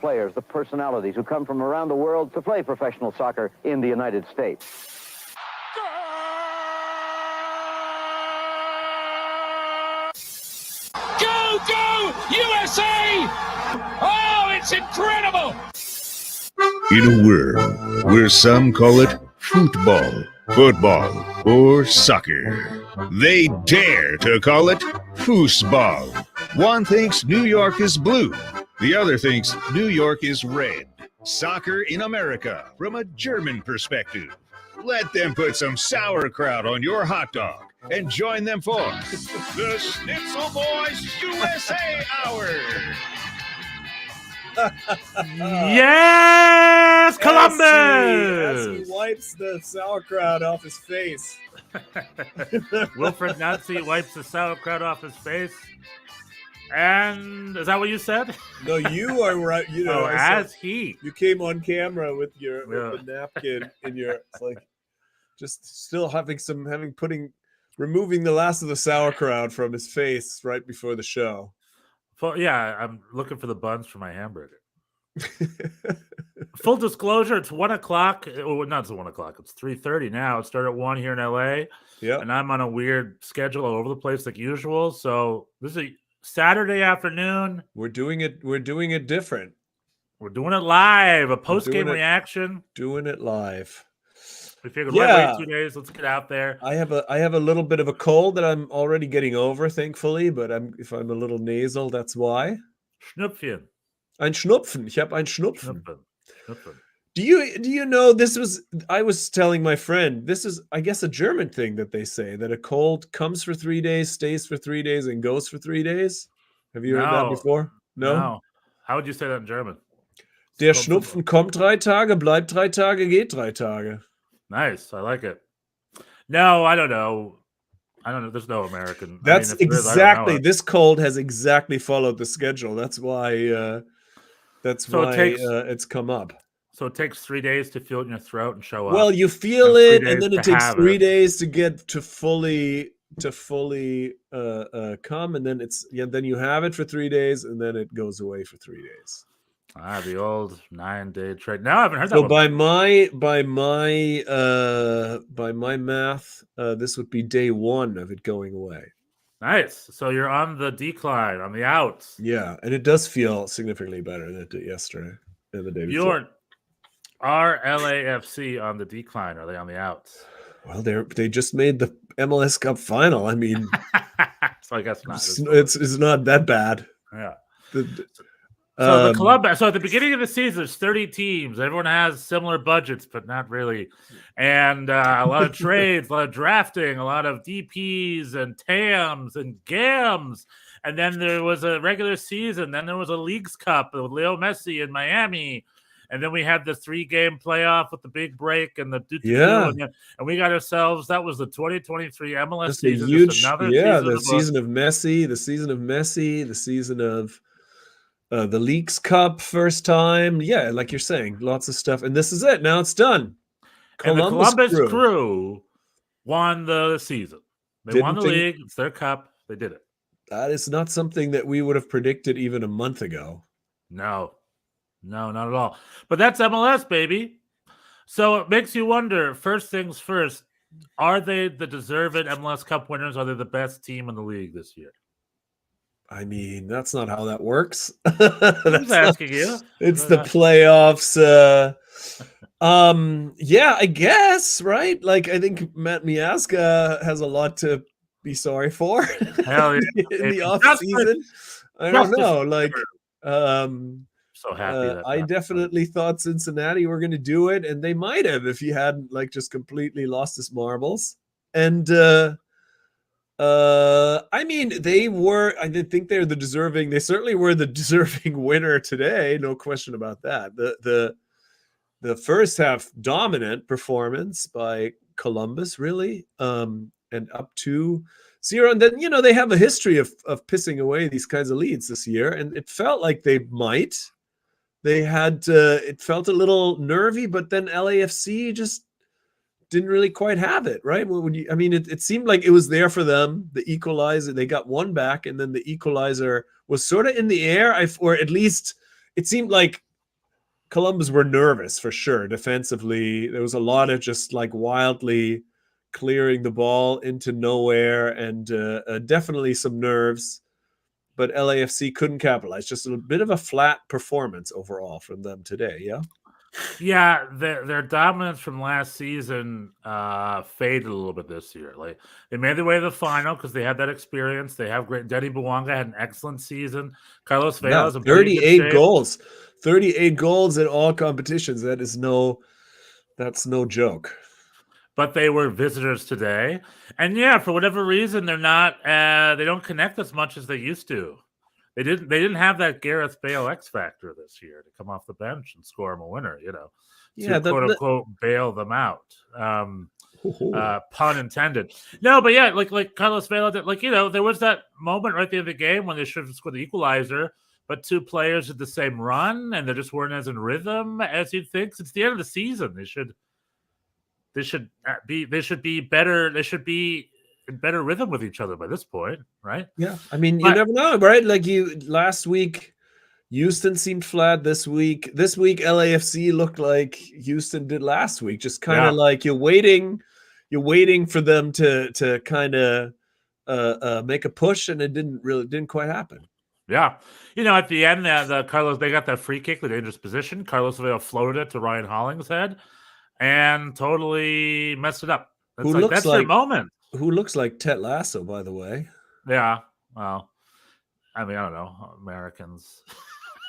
players, the personalities who come from around the world to play professional soccer in the United States. Go, go, USA! Oh, it's incredible! In a world where some call it football, football, or soccer, they dare to call it foosball. One thinks New York is blue, the other thinks New York is red. Soccer in America from a German perspective. Let them put some sauerkraut on your hot dog and join them for the Schnitzel Boys USA Hour. Yes, Columbus! As he wipes the sauerkraut off his face. Wilfred Nancy wipes the sauerkraut off his face. And is that what you said? No, you are right. You know, you came on camera with your with the napkin in your. It's like just still removing the last of the sauerkraut from his face right before the show. I'm looking for the buns for my hamburger. Full disclosure, it's 1 o'clock. Oh, not it's 1 o'clock. It's 3:30 now. It started at 1 here in LA. Yeah. And I'm on a weird schedule all over the place like usual. So this is a Saturday afternoon. We're doing it different. We're doing it live. A post-game reaction. Doing it live. We figured wait 2 days. Let's get out there. I have a little bit of a cold that I'm already getting over, thankfully. But if I'm a little nasal, that's why. Schnupfen. Ein Schnupfen. Ich habe ein Schnupfen. Schnupfen. Do you know I was telling my friend, this is, I guess, a German thing that they say, that a cold comes for 3 days, stays for 3 days, and goes for 3 days. Have you heard that before? No? How would you say that in German? Der Schnupfen kommt 3 Tage, bleibt 3 Tage, geht 3 Tage. Nice. I like it. No, I don't know. There's no American. That's this cold has exactly followed the schedule. That's why it's come up. So it takes 3 days to feel it in your throat and show up. Well, you feel it, and then it takes 3 days to get to fully come, and then then you have it for 3 days, and then it goes away for 3 days. The old 9-day trade. No, I haven't heard that. So one. by my math, this would be day 1 of it going away. Nice. So you're on the decline, on the outs. Yeah, and it does feel significantly better than it did yesterday and the day before. Are LAFC on the decline? Are they on the outs? Well, they just made the MLS Cup final. I mean, so I guess not. It's not that bad. Yeah. So the Columbus. So at the beginning of the season, there's 30 teams. Everyone has similar budgets, but not really. And a lot of trades, a lot of drafting, a lot of DPs and TAMs and GAMs. And then there was a regular season. Then there was a Leagues Cup with Leo Messi in Miami. And then we had the 3-game playoff with the big break and the and we got ourselves. That was the 2023 MLS season. The season of Messi, the season of the Leagues Cup first time. Yeah, like you're saying, lots of stuff. And this is it. Now it's done. And the Columbus crew won the season. They won the league. It's their cup. They did it. That is not something that we would have predicted even a month ago. No, not at all. But that's MLS, baby. So it makes you wonder, first things first, are they the deserved MLS Cup winners? Are they the best team in the league this year? I mean, that's not how that works. Who's asking you? It's the playoffs. Yeah, I guess, right? Like, I think Matt Miazga has a lot to be sorry for Hell yeah. in the off season. I don't know. Like, so happy that I definitely thought Cincinnati were going to do it, and they might have if he hadn't like just completely lost his marbles. And I mean, I didn't think they're the deserving. They certainly were the deserving winner today. No question about that. The first half dominant performance by Columbus, really, and up 2-0. And then, they have a history of pissing away these kinds of leads this year. And it felt like they might. They had, it felt a little nervy, but then LAFC just didn't really quite have it, right? It seemed like it was there for them. The equalizer, they got one back, and then the equalizer was sort of in the air, or at least it seemed like Columbus were nervous for sure. Defensively, there was a lot of just like wildly clearing the ball into nowhere, and definitely some nerves. But LAFC couldn't capitalize. Just a bit of a flat performance overall from them today. Yeah. Yeah, their dominance from last season faded a little bit this year. Like they made their way to the final because they had that experience. They have great. Denny Bouanga had an excellent season. Carlos Vela Yeah, is in pretty good 38 shape. goals. 38 goals in all competitions. That's no joke. But they were visitors today, and yeah, for whatever reason, they're not. They don't connect as much as they used to. They didn't have that Gareth Bale X factor this year to come off the bench and score them a winner. Yeah, to quote unquote bail them out. Pun intended. No, but yeah, like Carlos Vela did. There was that moment right at the end of the game when they should have scored the equalizer, but two players did the same run and they just weren't as in rhythm as you'd think. It's the end of the season. They should be better. They should be in better rhythm with each other by this point, right? Yeah, I mean, you never know, right? Like last week, Houston seemed flat. This week, LAFC looked like Houston did last week. Just kind of like you're waiting for them to kind of make a push, and it didn't quite happen. Yeah, at the end, they got that free kick, the dangerous position. Carlos Vela floated it to Ryan Hollingshead, and totally messed it up. That's their moment. Who looks like Ted Lasso, by the way. Yeah, well, I mean, I don't know, Americans.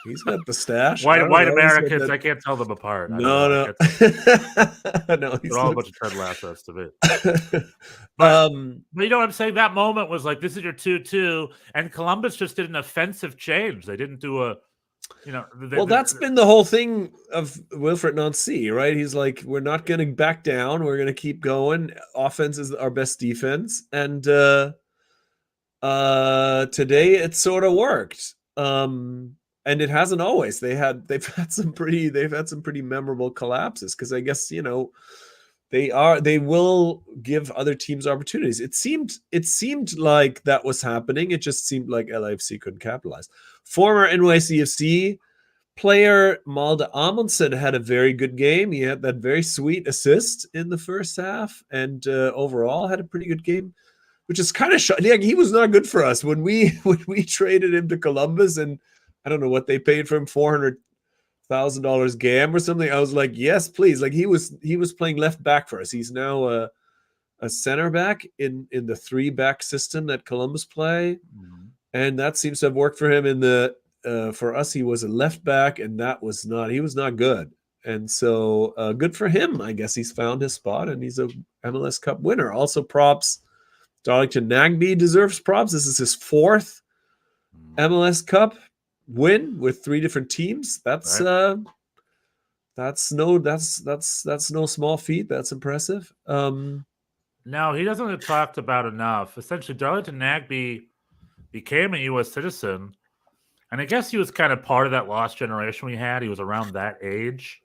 He's got the stash. White Americans, I can't tell them apart. No. No, they're all a bunch of Ted Lassos to me. But you know what I'm saying? That moment was like, this is your 2-2, and Columbus just did an offensive change. They didn't do a, that's been the whole thing of Wilfred Nancy, right? He's like, we're not going to back down. We're going to keep going. Offense is our best defense, and today it sort of worked. And it hasn't always. They've had some pretty memorable collapses because I guess they will give other teams opportunities. It seemed like that was happening. It just seemed like LAFC couldn't capitalize. Former NYCFC player Malda Amundsen had a very good game. He had that very sweet assist in the first half, and overall had a pretty good game, which is kind of shocking. Yeah, he was not good for us when we traded him to Columbus, and I don't know what they paid for him, $400,000 GAM or something. I was like, yes, please. Like he was playing left back for us. He's now a center back in the 3-back system that Columbus play. Mm-hmm. And that seems to have worked for him for us. He was a left back, and he was not good. And so good for him. I guess he's found his spot, and he's a MLS Cup winner. Also props. Darlington Nagbe deserves props. This is his 4th MLS Cup win with 3 different teams. That's right. That's no small feat. That's impressive. No, he doesn't get talked about enough. Essentially, Darlington Nagbe became a U.S. citizen, and I guess he was kind of part of that lost generation we had. He was around that age,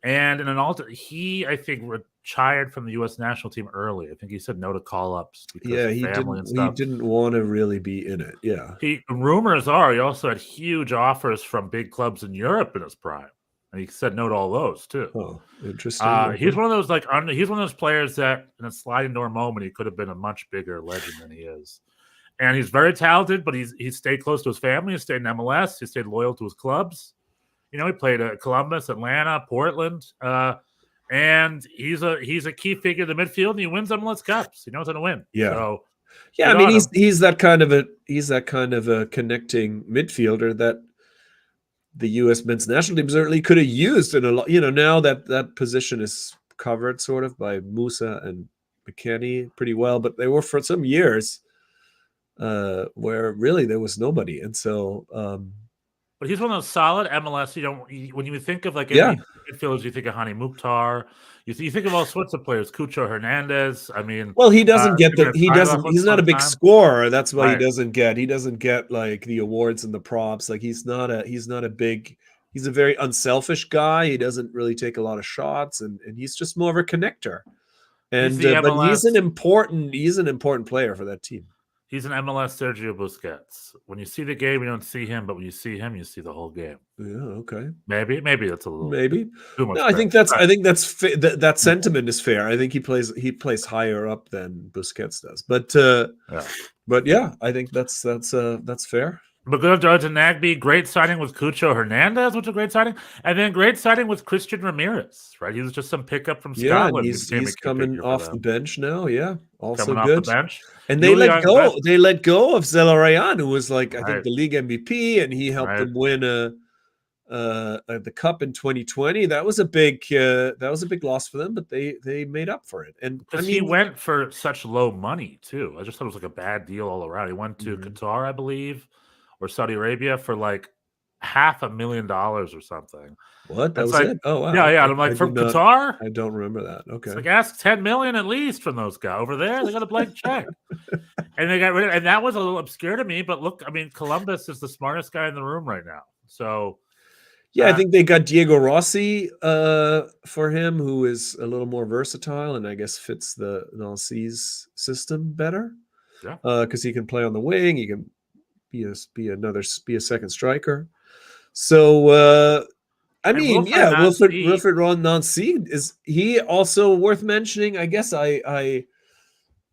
and in an he, I think, retired from the U.S. national team early. I think he said no to call-ups because of family and stuff. He didn't want to really be in it. Yeah. Rumors are he also had huge offers from big clubs in Europe in his prime, and he said no to all those too. Oh, interesting. He's one of those he's one of those players that in a sliding door moment he could have been a much bigger legend than he is. And he's very talented, but he stayed close to his family. He stayed in MLS. He stayed loyal to his clubs. He played at Columbus, Atlanta, Portland, and he's a key figure in the midfield. And he wins MLS Cups. He knows how to win. Yeah. So, yeah. I mean, he's that kind of a connecting midfielder that the U.S. men's national team certainly could have used in a lot. Now that position is covered sort of by Musa and McKennie pretty well, but they were for some years. Where really there was nobody, and so. But he's one of those solid MLS. When you think of midfielders, you think of Hani Mukhtar. You think of all sorts of players. Cucho Hernandez. I mean, well, he doesn't get he's not a big scorer. That's why right. He doesn't get like the awards and the props. Like he's not a big. He's a very unselfish guy. He doesn't really take a lot of shots, and he's just more of a connector. And but he's an important player for that team. He's an MLS Sergio Busquets. When you see the game, you don't see him, but when you see him, you see the whole game. Yeah, okay. Maybe that's a little Maybe. too much. No, I think that's that sentiment is fair. I think he plays higher up than Busquets does. But yeah, I think that's fair. But good to Nagby. Great signing with Cucho Hernandez, which is a great signing, and then great signing with Christian Ramirez. Right, he was just some pickup from Scotland. Yeah, he's coming off the bench now. Yeah, also coming good. Off the bench, and they let go. They let go of Zelarayan, who was I think the league MVP, and he helped them win the cup in 2020. That was a big loss for them, but they made up for it. And because he went for such low money too. I just thought it was like a bad deal all around. He went to Qatar, I believe, or Saudi Arabia for like $500,000 or something. What? That was it? Oh wow. Yeah. And I'm like, from Qatar? I don't remember that. Okay. It's like, ask $10 million at least from those guys over there. They got a blank check. And they got rid of, and that was a little obscure to me. But look, I mean, Columbus is the smartest guy in the room right now. So yeah, I think they got Diego Rossi for him, who is a little more versatile and I guess fits the Nancy's system better. Yeah. Because he can play on the wing, he can be a second striker. So I mean, Wilfred Ron Nancy, is he also worth mentioning? I guess I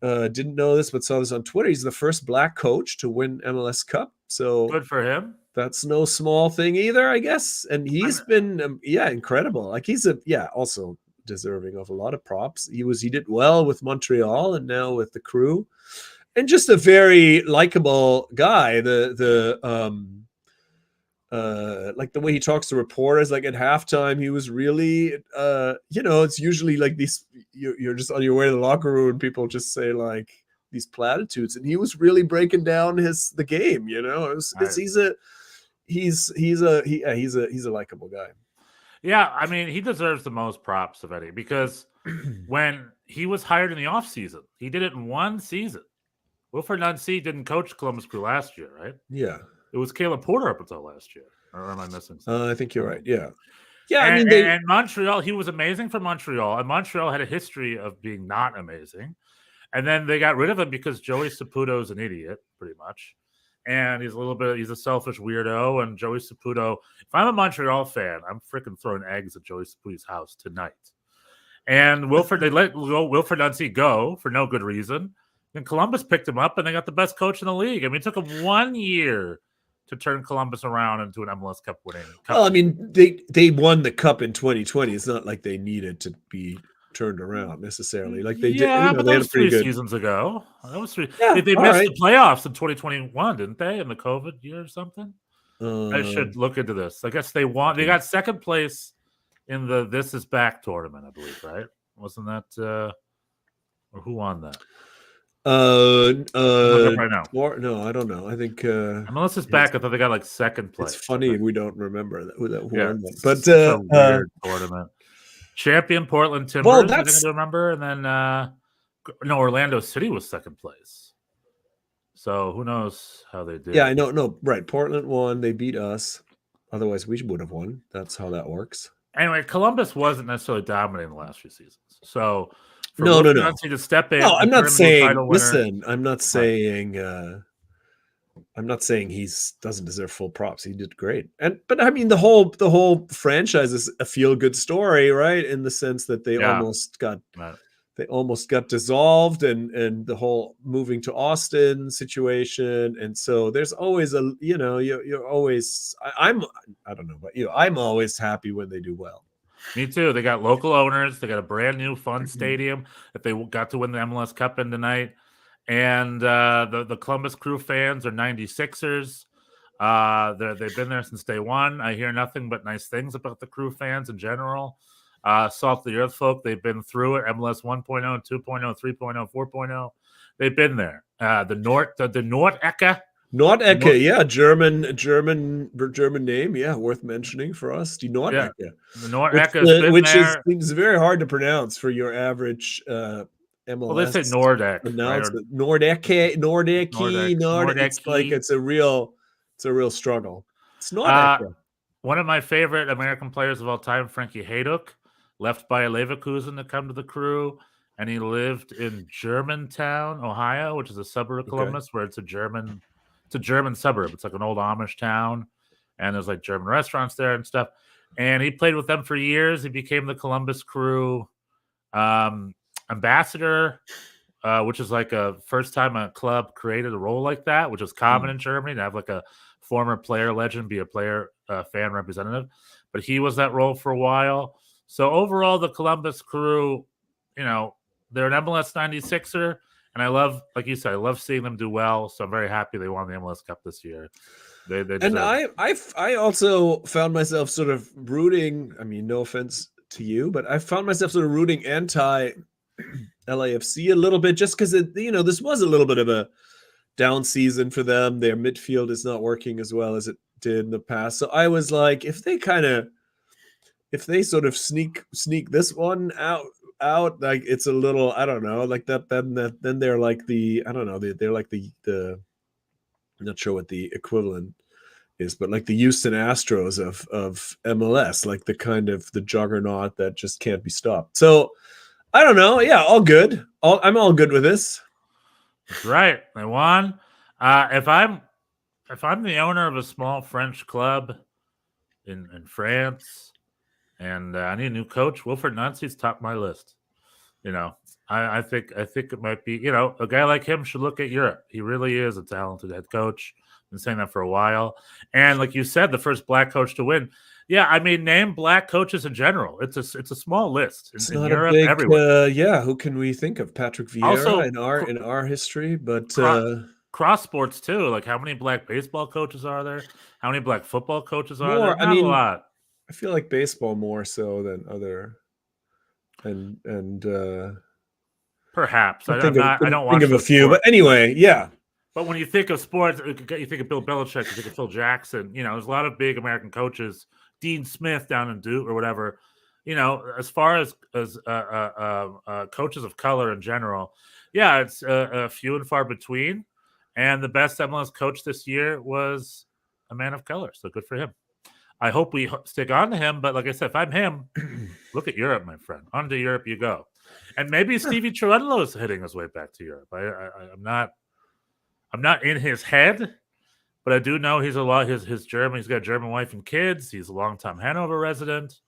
didn't know this, but saw this on Twitter. He's the first black coach to win MLS Cup. So good for him. That's no small thing either, I guess. And he's been incredible. Like he's also deserving of a lot of props. He did well with Montreal and now with the Crew. And just a very likable guy. Like the way he talks to reporters, like at halftime, he was really, it's usually like these, you're just on your way to the locker room and people just say like these platitudes, and he was really breaking down the game. He's a likable guy. Yeah, I mean, he deserves the most props of any, because when he was hired in the offseason, he did it in one season. Wilfred Nancy didn't coach Columbus Crew last year, right? Yeah. It was Caleb Porter up until last year. Or am I missing something? I think you're right. Yeah. Yeah, and Montreal, he was amazing for Montreal, and Montreal had a history of being not amazing. And then they got rid of him because Joey Saputo is an idiot, pretty much. And he's a selfish weirdo. And Joey Saputo, if I'm a Montreal fan, I'm freaking throwing eggs at Joey Saputo's house tonight. And they let Wilfred Nancy go for no good reason. Then Columbus picked him up, and they got the best coach in the league. I mean, it took them 1 year to turn Columbus around into an MLS Cup winning. Well, I mean, they won the Cup in 2020. It's not like they needed to be turned around necessarily. Like they did. But that was 3 seasons ago. That was 3. Yeah, they missed the playoffs in 2021, didn't they? In the COVID year or something. I should look into this. I guess they won. They got second place in the This Is Back tournament, I believe. Right? Wasn't that? Or who won that? Right now. No, I don't know. I think MLS is back. I thought they got like second place. It's funny we don't remember that won that. But a weird tournament. Champion Portland Timbers, I think I remember, and then Orlando City was second place. So who knows how they did? Yeah, I know. No, right. Portland won. They beat us. Otherwise, we would have won. That's how that works. Anyway, Columbus wasn't necessarily dominating the last few seasons. So no. To step in. No, I'm not saying. Listen, I'm not saying. I'm not saying he doesn't deserve full props. He did great, but I mean the whole franchise is a feel good story, right? In the sense that they almost got dissolved, and the whole moving to Austin situation, and so there's always you're always I don't know about you. I'm always happy when they do well. Me too. They got local owners. They got a brand new fun stadium that they got to win the MLS Cup in tonight. And the Columbus Crew fans are 96ers. They've been there since day one. I hear nothing but nice things about the Crew fans in general. Salt the Earth folk, they've been through it. MLS 1.0, 2.0, 3.0, 4.0. They've been there. The Nordecke. Nordecke, yeah, German name, yeah, worth mentioning for us. Die Nordecke. Yeah. The Nordecke, which seems very hard to pronounce for your average MLS. Well, they say Nordecke. Nordecke. It's like it's a real struggle. It's Nordecke. One of my favorite American players of all time, Frankie Hayduk, left by Leverkusen to come to the Crew, and he lived in Germantown, Ohio, which is a suburb of Columbus, where it's a German suburb. It's like an old Amish town, and there's like German restaurants there and stuff. And he played with them for years. He became the Columbus Crew ambassador, which is like a first time a club created a role like that, which is common in Germany to have like a former player legend be a player fan representative. But he was that role for a while. So overall, the Columbus Crew, they're an MLS 96er, and I love, like you said, I love seeing them do well. So I'm very happy they won the MLS Cup this year. And I also found myself sort of rooting. I mean, no offense to you, but I found myself sort of rooting anti LAFC a little bit, just because this was a little bit of a down season for them. Their midfield is not working as well as it did in the past. So I was like, if they sort of sneak this one out, like it's a little, I don't know, like that. Then they're like the, I don't know, they're like the I'm not sure what the equivalent is, but like the Houston Astros of MLS, like the kind of the juggernaut that just can't be stopped. So I don't know. Yeah, all good. I'm all good with this. That's right. They won. If I'm the owner of a small French club in France, and I need a new coach, Wilfred Nancy's top of my list. I think it might be, a guy like him should look at Europe. He really is a talented head coach. I've been saying that for a while. And like you said, the first black coach to win. Yeah, I mean, name black coaches in general. It's a small list. It's not Europe, a big, everywhere. Who can we think of? Patrick Vieira also, in our history, but cross sports too. Like, how many black baseball coaches are there? How many black football coaches are there? Not a lot. I feel like baseball more so than other, and perhaps I don't think of a few, but anyway, yeah. But when you think of sports, you think of Bill Belichick, you think of Phil Jackson. There's a lot of big American coaches. Dean Smith down in Duke or whatever. As far as coaches of color in general, yeah, it's a few and far between. And the best MLS coach this year was a man of color, so good for him. I hope we stick on to him, but like I said, if I'm him, look at Europe, my friend. On to Europe you go. And maybe Stevie Cherundolo is hitting his way back to Europe. I'm not in his head, but I do know he's his German. He's got a German wife and kids. He's a longtime Hanover resident.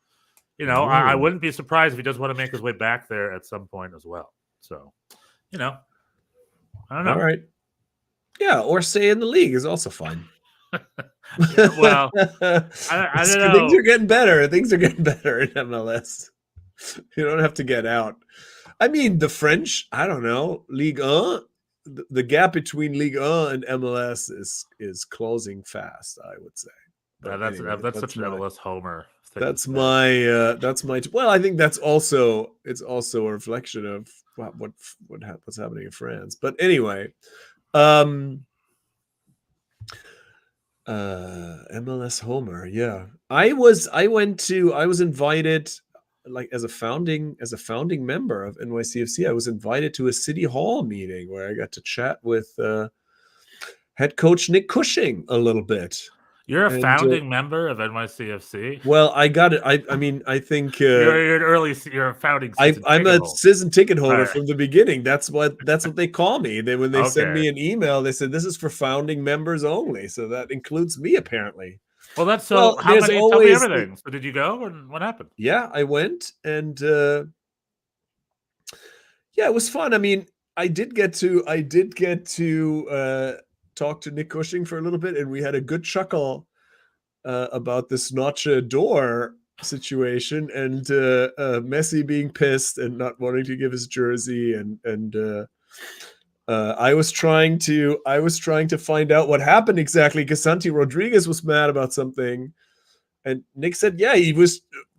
I wouldn't be surprised if he does want to make his way back there at some point as well. So, I don't know. All right. Yeah, or stay in the league is also fine. Well, I don't know. Things are getting better. Things are getting better in MLS. You don't have to get out. I mean, the French, I don't know, Ligue 1, the gap between Ligue 1 and MLS is closing fast, I would say. That's such an MLS homer. That's my well, I think it's also a reflection of what's happening in France. But anyway, MLS homer, yeah. I was invited, like as a founding member of NYCFC. I was invited to a city hall meeting where I got to chat with head coach Nick Cushing a little bit. You're a founding member of NYCFC. Well, I got it. I mean, I think you're a founding. I'm a season ticket holder from the beginning. That's what they call me. When they send me an email, they said this is for founding members only. So that includes me, apparently. Well, that's so. How many? Tell me everything. So, did you go, and what happened? Yeah, I went, and yeah, it was fun. I mean, I did get to talk to Nick Cushing for a little bit, and we had a good chuckle about this Noche d'Or situation, and Messi being pissed and not wanting to give his jersey, and I was trying to find out what happened exactly, because Santi Rodriguez was mad about something, and Nick said, yeah,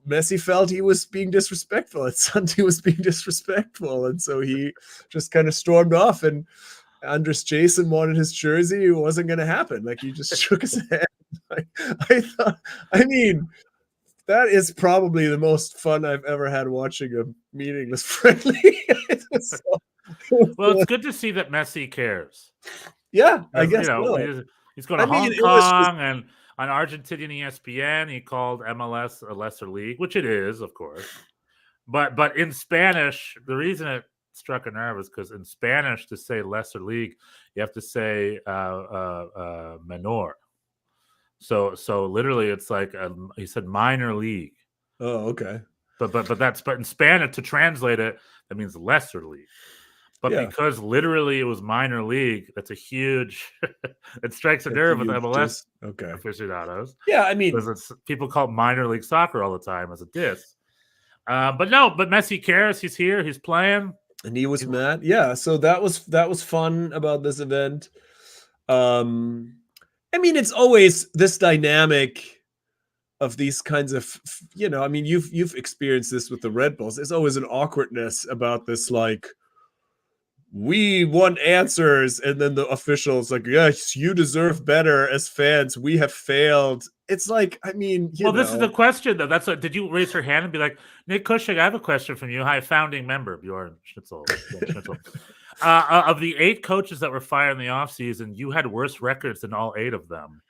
Messi felt he was being disrespectful, and Santi was being disrespectful, and so he just kind of stormed off, and Andres Jason wanted his jersey. It wasn't going to happen. Like, he just shook his head. I mean, that is probably the most fun I've ever had watching a meaningless friendly. Well, it's good to see that Messi cares. Yeah, I guess he's going to Hong Kong, and on Argentinian ESPN, he called MLS a lesser league, which it is, of course. But in Spanish, the reason struck a nerve is because in Spanish to say lesser league, you have to say menor. So literally, it's like he said minor league. Oh, okay. But in Spanish to translate it, that means lesser league. But because literally it was minor league, that's a huge. It strikes a nerve with MLS aficionados. Yeah, I mean, because people call it minor league soccer all the time as a diss. But Messi cares. He's here. He's playing, and he was mad. Yeah, so that was fun about this event. I mean, it's always this dynamic of these kinds of, I mean, you've experienced this with the Red Bulls. There's always an awkwardness about this, like, we want answers, and then the officials like, yes, you deserve better as fans. We have failed. It's like, I mean, this is the question though. That's what. Did you raise your hand and be like, Nick Cushing, I have a question from you. Hi, founding member Bjorn Schnitzel. Of the 8 coaches that were fired in the offseason, you had worse records than all 8 of them.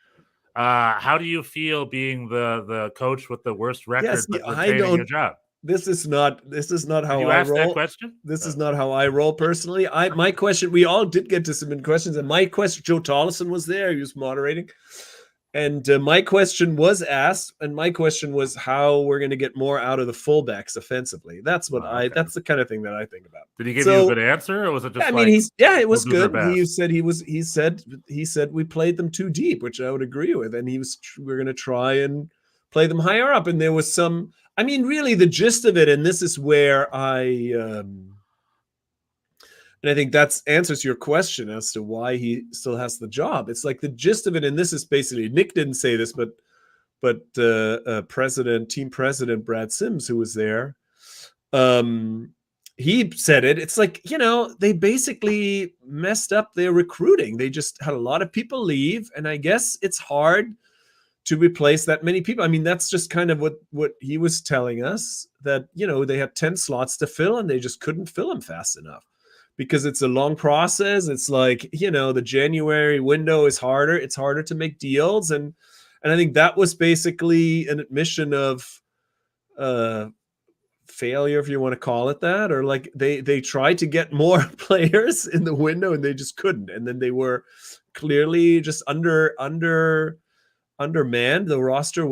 How do you feel being the coach with the worst record but retaining your job? This is not how you I asked roll. That question? This is not how I roll personally. My question, we all did get to submit questions, and my question, Joe Tollison was there. He was moderating, and my question was asked, and my question was how we're going to get more out of the fullbacks offensively. That's what that's the kind of thing that I think about. Did he give you a good answer, or was it just? I mean, it was good. He said we played them too deep, which I would agree with, and we're going to try and play them higher up, and there was some. I mean, really, the gist of it, and this is where and I think that answers your question as to why he still has the job. It's like the gist of it, and this is basically, Nick didn't say this, but team president Brad Sims, who was there, he said it. It's like, they basically messed up their recruiting. They just had a lot of people leave, and I guess it's hard to replace that many people. I mean, that's just kind of what he was telling us, that, they had 10 slots to fill and they just couldn't fill them fast enough because it's a long process. It's like, the January window is harder. It's harder to make deals. And I think that was basically an admission of failure, if you want to call it that, or like they tried to get more players in the window and they just couldn't. And then they were clearly just undermanned. The roster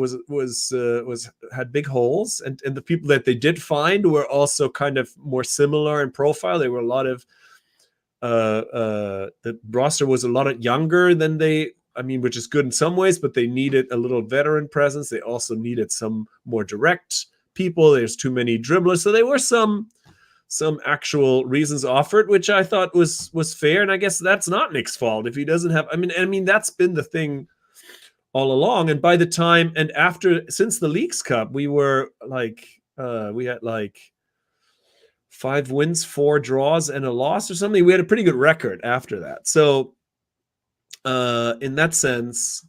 had big holes, and the people that they did find were also kind of more similar in profile. They were a lot of the roster was a lot younger than which is good in some ways, but they needed a little veteran presence. They also needed some more direct people. There's too many dribblers, so there were some actual reasons offered, which I thought was fair. And I guess that's not Nick's fault if he doesn't have. I mean that's been the thing all along. And by the time and after, since the Leagues Cup, we were like, we had like 5 wins, 4 draws, and a loss or something. We had a pretty good record after that. So in that sense,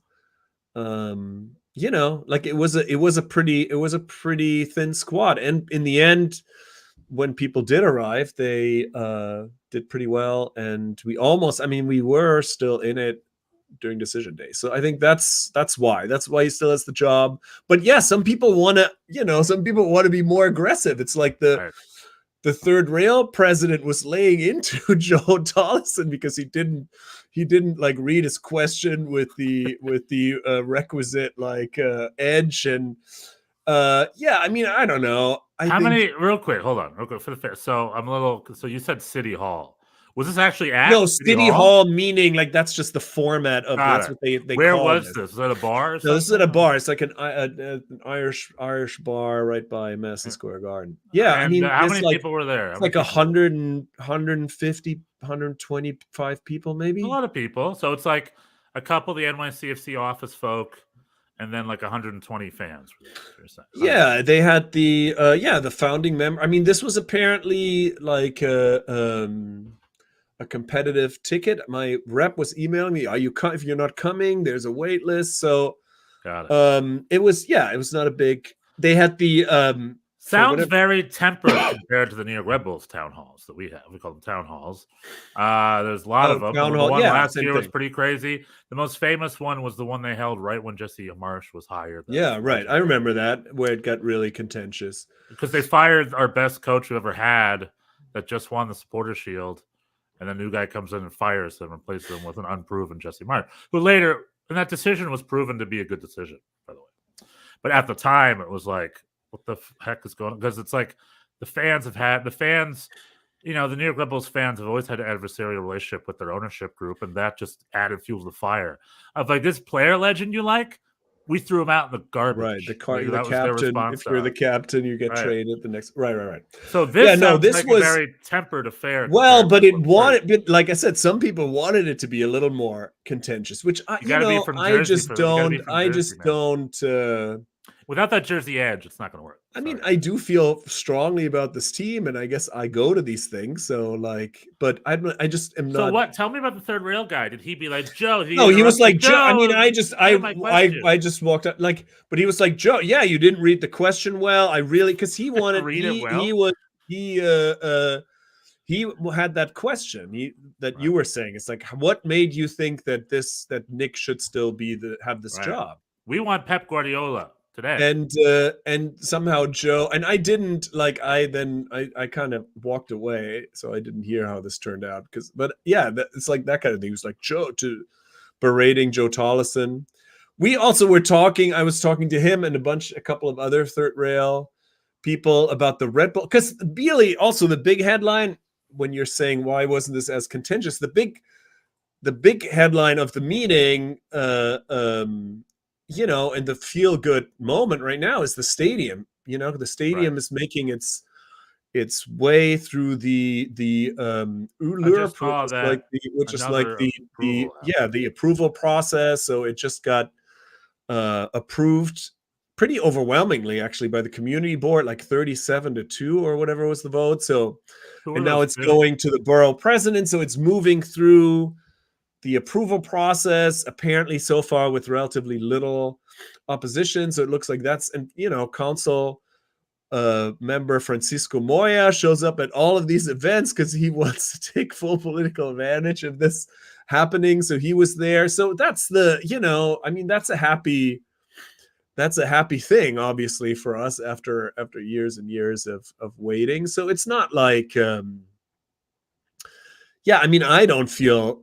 like it was a pretty thin squad. And in the end, when people did arrive, they did pretty well. And we were still in it during decision day. So I think that's why he still has the job. But yeah, some people want to be more aggressive. It's like the third rail president was laying into Joe Tollison because he didn't like read his question with the requisite like edge. And I mean, I don't know. Real quick, hold on, real quick for the fair. So so you said City Hall. Was this actually at City Hall? Meaning like that's just the format of that's what they Where call was it. this? Was that a bar? No, this is at a bar. It's like an Irish bar right by Madison Square Garden. Yeah, and, I mean, how many people were there? It's like 150, 125 people, maybe. A lot of people. So it's like a couple of the NYCFC office folk, and then like 120 fans. Yeah, they had the founding member. I mean, this was apparently like a competitive ticket. My rep was emailing me, if you're not coming, there's a wait list. So got it. It was not a big. They had the sounds very tempered compared to the New York Red Bulls town halls that we have. We call them town halls. There's a lot of them. The one last year was pretty crazy. The most famous one was the one they held right when Jesse Marsh was hired. Yeah, right. I remember that, where it got really contentious because they fired our best coach we ever had that just won the Supporters Shield, and the new guy comes in and fires him and replaces him with an unproven Jesse Martin, who later, and that decision was proven to be a good decision, by the way. But at the time, it was like, what the heck is going on? Because it's like the fans, you know, the New York Red Bulls fans have always had an adversarial relationship with their ownership group, and that just added fuel to the fire. Of like, this player legend you like, we threw him out in the garbage. Right, Like, the that was their captain. response If to you're it. the captain, you get Right. traded the next. Right. So this this like was a very tempered affair. well, but it compared to wanted, but like I said, some people wanted it to be a little more contentious, which I, You gotta be from Jersey you gotta be from Jersey, man. don't. Without that Jersey edge, it's not going to work. I mean, I do feel strongly about this team, and I guess I go to these things. So, like, but I just am So not. what? Tell me about the third rail guy. Did he be like Joe? No, he was like Joe. I mean, I I just walked up like, but he was like Joe. Yeah, you didn't read the question well. I really because he wanted Read it well? he had that question that you were saying. It's like, what made you think that Nick should still have this job? We want Pep Guardiola today. And somehow Joe, and I didn't like, I kind of walked away, so I didn't hear how this turned out but yeah, it's like that kind of thing. It was like Joe berating Joe Tollison. We also were talking, I was talking to him and a couple of other third rail people about the Red Bull, because really also the big headline when you're saying why wasn't this as contentious, the big headline of the meeting, you know, and the feel good moment right now is the stadium. You know, the stadium is making its way through the ULUR approval, which is like the approval process. So it just got approved pretty overwhelmingly, actually, by the community board, like 37-2 or whatever was the vote. So, and now it's going to the borough president. So it's moving through the approval process, apparently so far with relatively little opposition. So it looks like and you know, council member Francisco Moya shows up at all of these events because he wants to take full political advantage of this happening. So he was there. So that's that's a happy thing, obviously, for us after years and years of waiting. So it's not like, I mean, I don't feel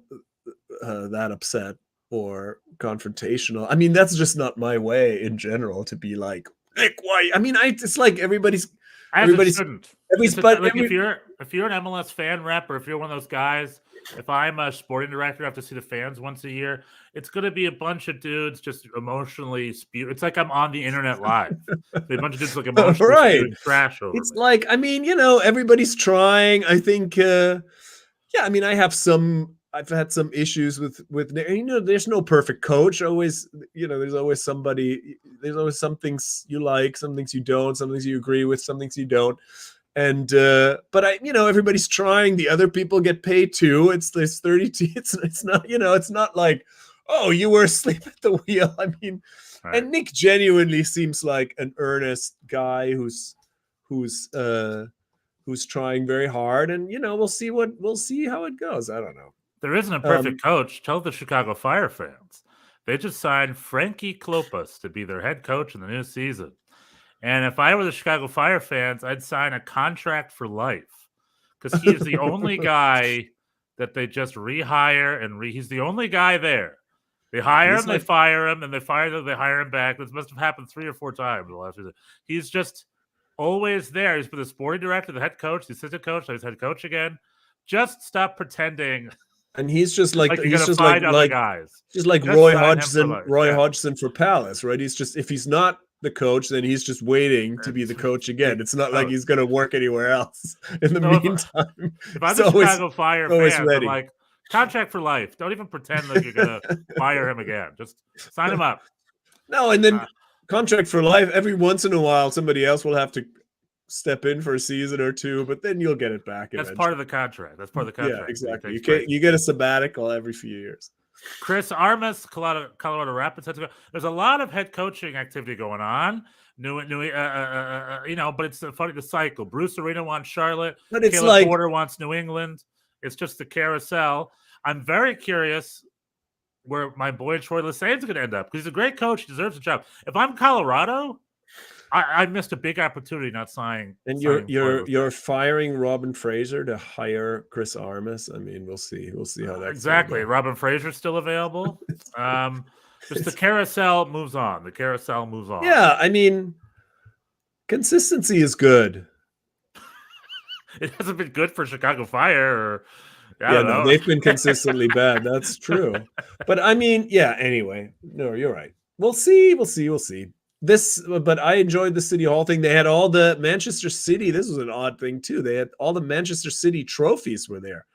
that upset or confrontational. I mean, that's just not my way in general to be like, Nick, why? I mean, it's like everybody's shouldn't. If you're an MLS fan rep, or if you're one of those guys, if I'm a sporting director, I have to see the fans once a year. It's going to be a bunch of dudes just emotionally spew. It's like I'm on the internet live. A bunch of dudes like emotionally spewing trash over It's me. like, I mean, you know, everybody's trying. I think, I mean, I've had some issues with, you know, there's no perfect coach. Always, you know, there's always some things you like, some things you don't, some things you agree with, some things you don't. And, but you know, everybody's trying. The other people get paid too. There's 30. It's not, you know, it's not like, oh, you were asleep at the wheel. I mean, and Nick genuinely seems like an earnest guy who's trying very hard. And, you know, we'll see how it goes. I don't know. There isn't a perfect coach. Tell the Chicago Fire fans. They just signed Frankie Klopas to be their head coach in the new season. And if I were the Chicago Fire fans, I'd sign a contract for life, because he's the only guy that they just rehire he's the only guy there. They hire him, they fire him, and they fire him, they hire him back. This must have happened 3 or 4 times in the last season. He's just always there. He's been the sporting director, the head coach, the assistant coach, now he's head coach again. Just stop pretending. And he's just like he's just like guys. Just like Roy Hodgson for Palace, right? He's just, if he's not the coach, then he's just waiting to be the coach again. It's not like he's going to work anywhere else in the meantime. If I'm the Chicago Fire fan, I'm like, contract for life. Don't even pretend like you're going to fire him again. Just sign him up. No, and then contract for life. Every once in a while, somebody else will have to step in for a season or two, but then you'll get it back. That's part of the contract. Yeah, exactly. You get a sabbatical every few years. Chris Armas, Colorado Rapids. There's a lot of head coaching activity going on. You know, but it's funny, the cycle. Bruce Arena wants Charlotte. But it's Caleb Porter wants New England. It's just the carousel. I'm very curious where my boy Troy Lesesne's going to end up, because he's a great coach. He deserves a job. If I'm Colorado, I missed a big opportunity not signing. And signing you're firing Robin Fraser to hire Chris Armas. I mean, we'll see. We'll see how that's exactly. Robin Fraser's still available. Just the carousel moves on. The carousel moves on. Yeah, I mean, consistency is good. It hasn't been good for Chicago Fire. Or I don't know. They've been consistently bad. That's true. But I mean, yeah. Anyway, no, you're right. We'll see. But I enjoyed the City Hall thing. They had all the Manchester City. This was an odd thing too. They had all the Manchester City trophies were there.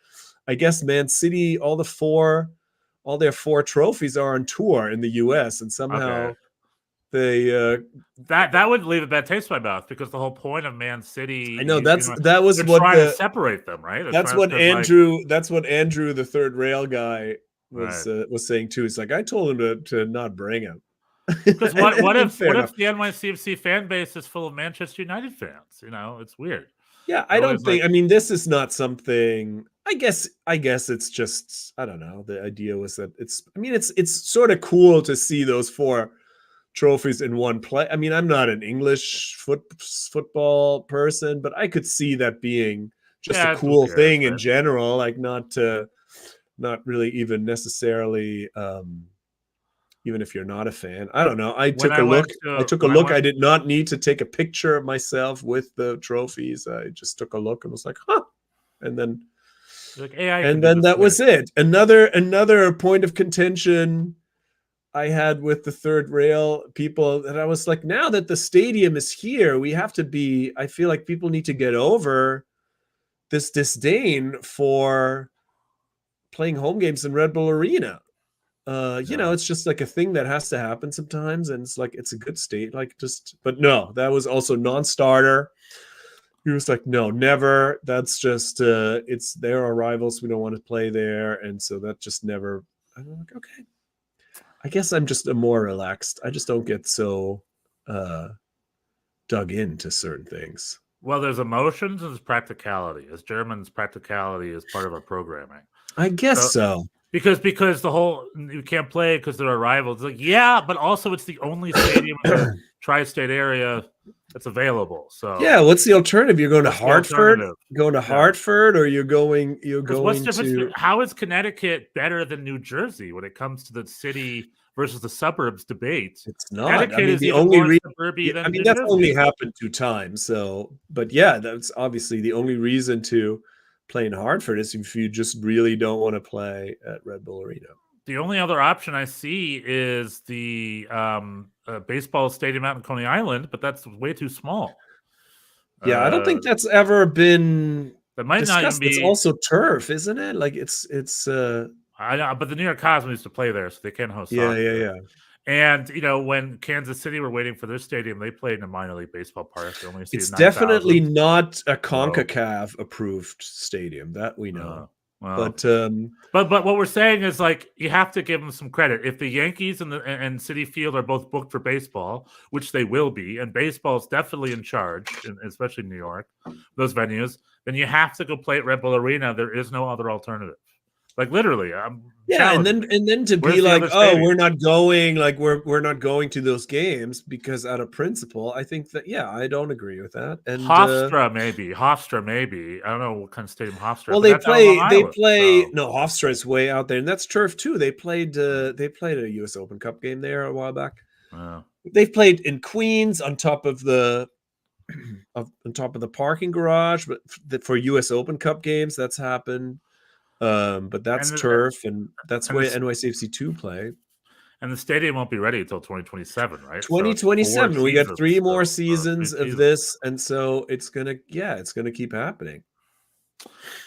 I guess Man City, all their 4 trophies are on tour in the U.S. and somehow they that would leave a bad taste in my mouth because the whole point of Man City. I know that was they're what trying to separate them, right? That's what Andrew, the third rail guy, was saying too. He's like, I told him to not bring him. Because what if the NYCFC fan base is full of Manchester United fans? It's weird. Yeah, I don't think. I mean, this is not something. I guess it's just. I don't know. The idea was that it's. I mean, it's sort of cool to see those 4 trophies in one play. I mean, I'm not an English football person, but I could see that being just a cool thing in general. Like not really even necessarily. Even if you're not a fan, I don't know. I took a look. I did not need to take a picture of myself with the trophies. I just took a look and was like, huh. And then, that was it. Another point of contention I had with the third rail people that I was like, now that the stadium is here, we have to be. I feel like people need to get over this disdain for playing home games in Red Bull Arena. It's just like a thing that has to happen sometimes, and it's like it's a good state, but no, that was also non-starter. He was like, no, never. That's just there are rivals. We don't want to play there, and so that just never. I'm like, okay, I guess I'm just more relaxed. I just don't get so dug into certain things. Well, there's emotions and there's practicality. As Germans, practicality is part of our programming. I guess so. Because the whole you can't play because there are rivals. It's like, yeah, but also it's the only stadium in the tri-state area that's available. So yeah, what's the alternative? You're going to Hartford, Hartford, or you're going to. How is Connecticut better than New Jersey when it comes to the city versus the suburbs debate? It's not. Connecticut is the only reason. I mean, that's only happened 2 times. So, but yeah, that's obviously the only reason to play in Hartford is if you just really don't want to play at Red Bull Arena. The only other option I see is the baseball stadium out in Coney Island, but that's way too small. Yeah, I don't think that's ever been. That might discussed. not even be. It's also turf, isn't it? Like it's. I know, but the New York Cosmos used to play there, so they can host. Yeah. And when Kansas City were waiting for their stadium, they played in a minor league baseball park. It's definitely not a CONCACAF approved stadium, that we know. But what we're saying is like you have to give them some credit. If the Yankees and Citi Field are both booked for baseball, which they will be, and baseball is definitely in charge, especially in New York, those venues, then you have to go play at Red Bull Arena. There is no other alternative. Like literally, and then to be like, oh, we're not going, like we're not going to those games because out of principle, I think that I don't agree with that. And Hofstra maybe. I don't know what kind of stadium Hofstra. Well, they play. No, Hofstra is way out there, and that's turf too. They played a U.S. Open Cup game there a while back. They've played in Queens on top of the parking garage, but for U.S. Open Cup games, that's happened. But that's turf, and that's where NYCFC 2 play. And the stadium won't be ready until 2027, right? 2027. We got 3 more seasons of this, and so it's gonna keep happening.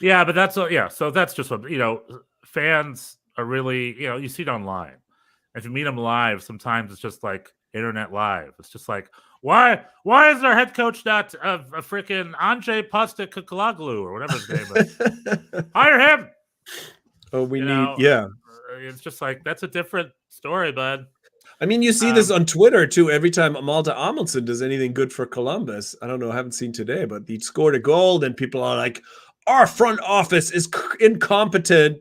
Yeah, but that's so that's just what fans are really. You see it online. If you meet them live, sometimes it's just like internet live. It's just like, why is their head coach not a freaking Andrzej Postecoglou or whatever his name is? Hire him. Oh, we need. It's just like that's a different story, bud. I mean, you see this on Twitter too. Every time Malte Amundsen does anything good for Columbus, I don't know, I haven't seen today, but he scored a goal, and people are like, "Our front office is incompetent."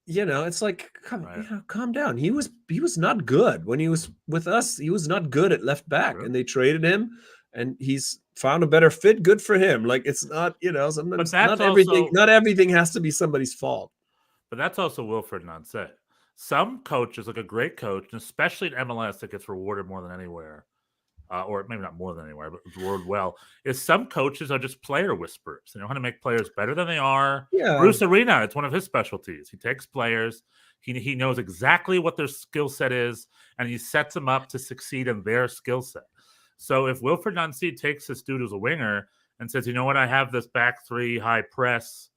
it's like, Right. calm down. He was not good when he was with us. He was not good at left back, Sure. and they traded him, and he's found a better fit. Good for him. Like, it's not, But sometimes that's also not everything has to be somebody's fault. But that's also Wilfred Nancy. Some coaches, like a great coach, and especially in MLS, that gets rewarded more than anywhere, or maybe not more than anywhere, but rewarded well, is some coaches are just player whisperers. They know how to make players better than they are. Yeah. Bruce Arena, it's one of his specialties. He takes players, he knows exactly what their skill set is, and he sets them up to succeed in their skill set. So if Wilfred Nancy takes this dude as a winger and says, you know what, I have this back three high press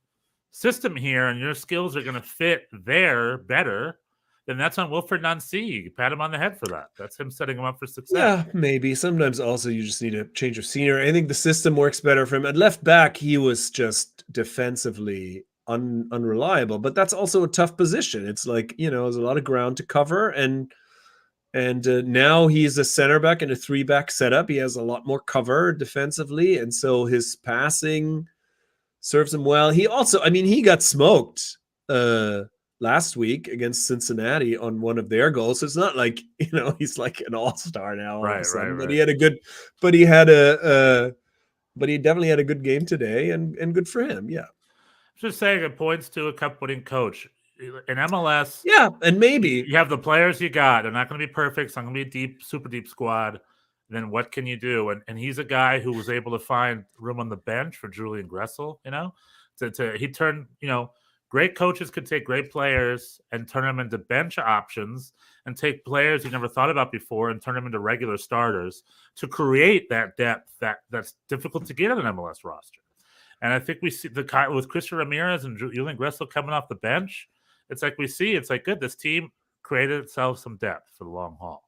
system here, and your skills are going to fit there better, then that's on Wilfred Nancy. You pat him on the head for that. That's him setting him up for success. Yeah, maybe. Sometimes also you just need a change of scenery. I think the system works better for him. At left back, he was just defensively unreliable, but that's also a tough position. It's like, there's a lot of ground to cover, and now he's a center back in a 3-back setup. He has a lot more cover defensively, and so his passing serves him well. He also, he got smoked last week against Cincinnati on one of their goals. So it's not like, he's like an all-star now all of a sudden. But he had a good, but he had but he definitely had a good game today, and good for him. Yeah. Just saying, it points to a cup-winning coach. In MLS, yeah, and maybe you have the players you got. They're not going to be perfect. It's not going to be a deep, super deep squad. Then what can you do? And he's a guy who was able to find room on the bench for Julian Gressel. He turned, great coaches could take great players and turn them into bench options, and take players you never thought about before and turn them into regular starters to create that depth that's difficult to get on an MLS roster. And I think we see with Christian Ramirez and Julian Gressel coming off the bench. It's like good. This team created itself some depth for the long haul.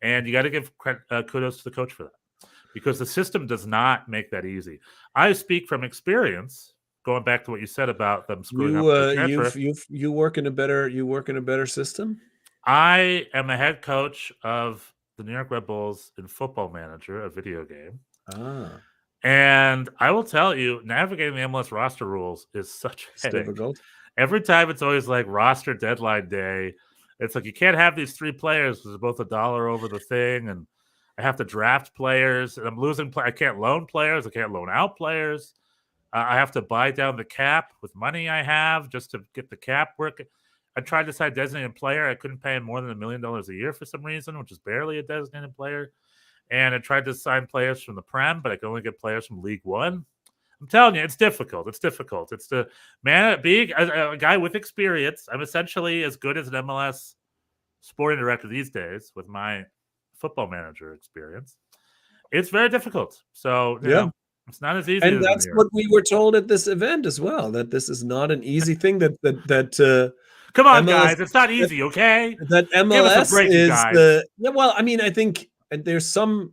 And you got to give kudos to the coach for that, because the system does not make that easy. I speak from experience, going back to what you said about them screwing up the transfer. You work in a better system. I am a head coach of the New York Red Bulls in Football Manager, a video game. And I will tell you, navigating the MLS roster rules is such a headache. Difficult. Every time it's always like roster deadline day. It's like you can't have these three players because they're both $1 over the thing, and I have to draft players, and I'm losing. I can't loan players. I can't loan out players. I have to buy down the cap with money I have just to get the cap working. I tried to sign a designated player. I couldn't pay him more than $1 million a year for some reason, which is barely a designated player. And I tried to sign players from the Prem, but I could only get players from League One. I'm telling you, it's difficult. It's difficult. It's the man being a guy with experience. I'm essentially as good as an MLS sporting director these days with my Football Manager experience. It's very difficult. So it's not as easy. And that's what we were told at this event as well, that this is not an easy thing. That come on, MLS, guys, it's not easy. Okay, that MLS give us a break, is guys. Well, I think there's some.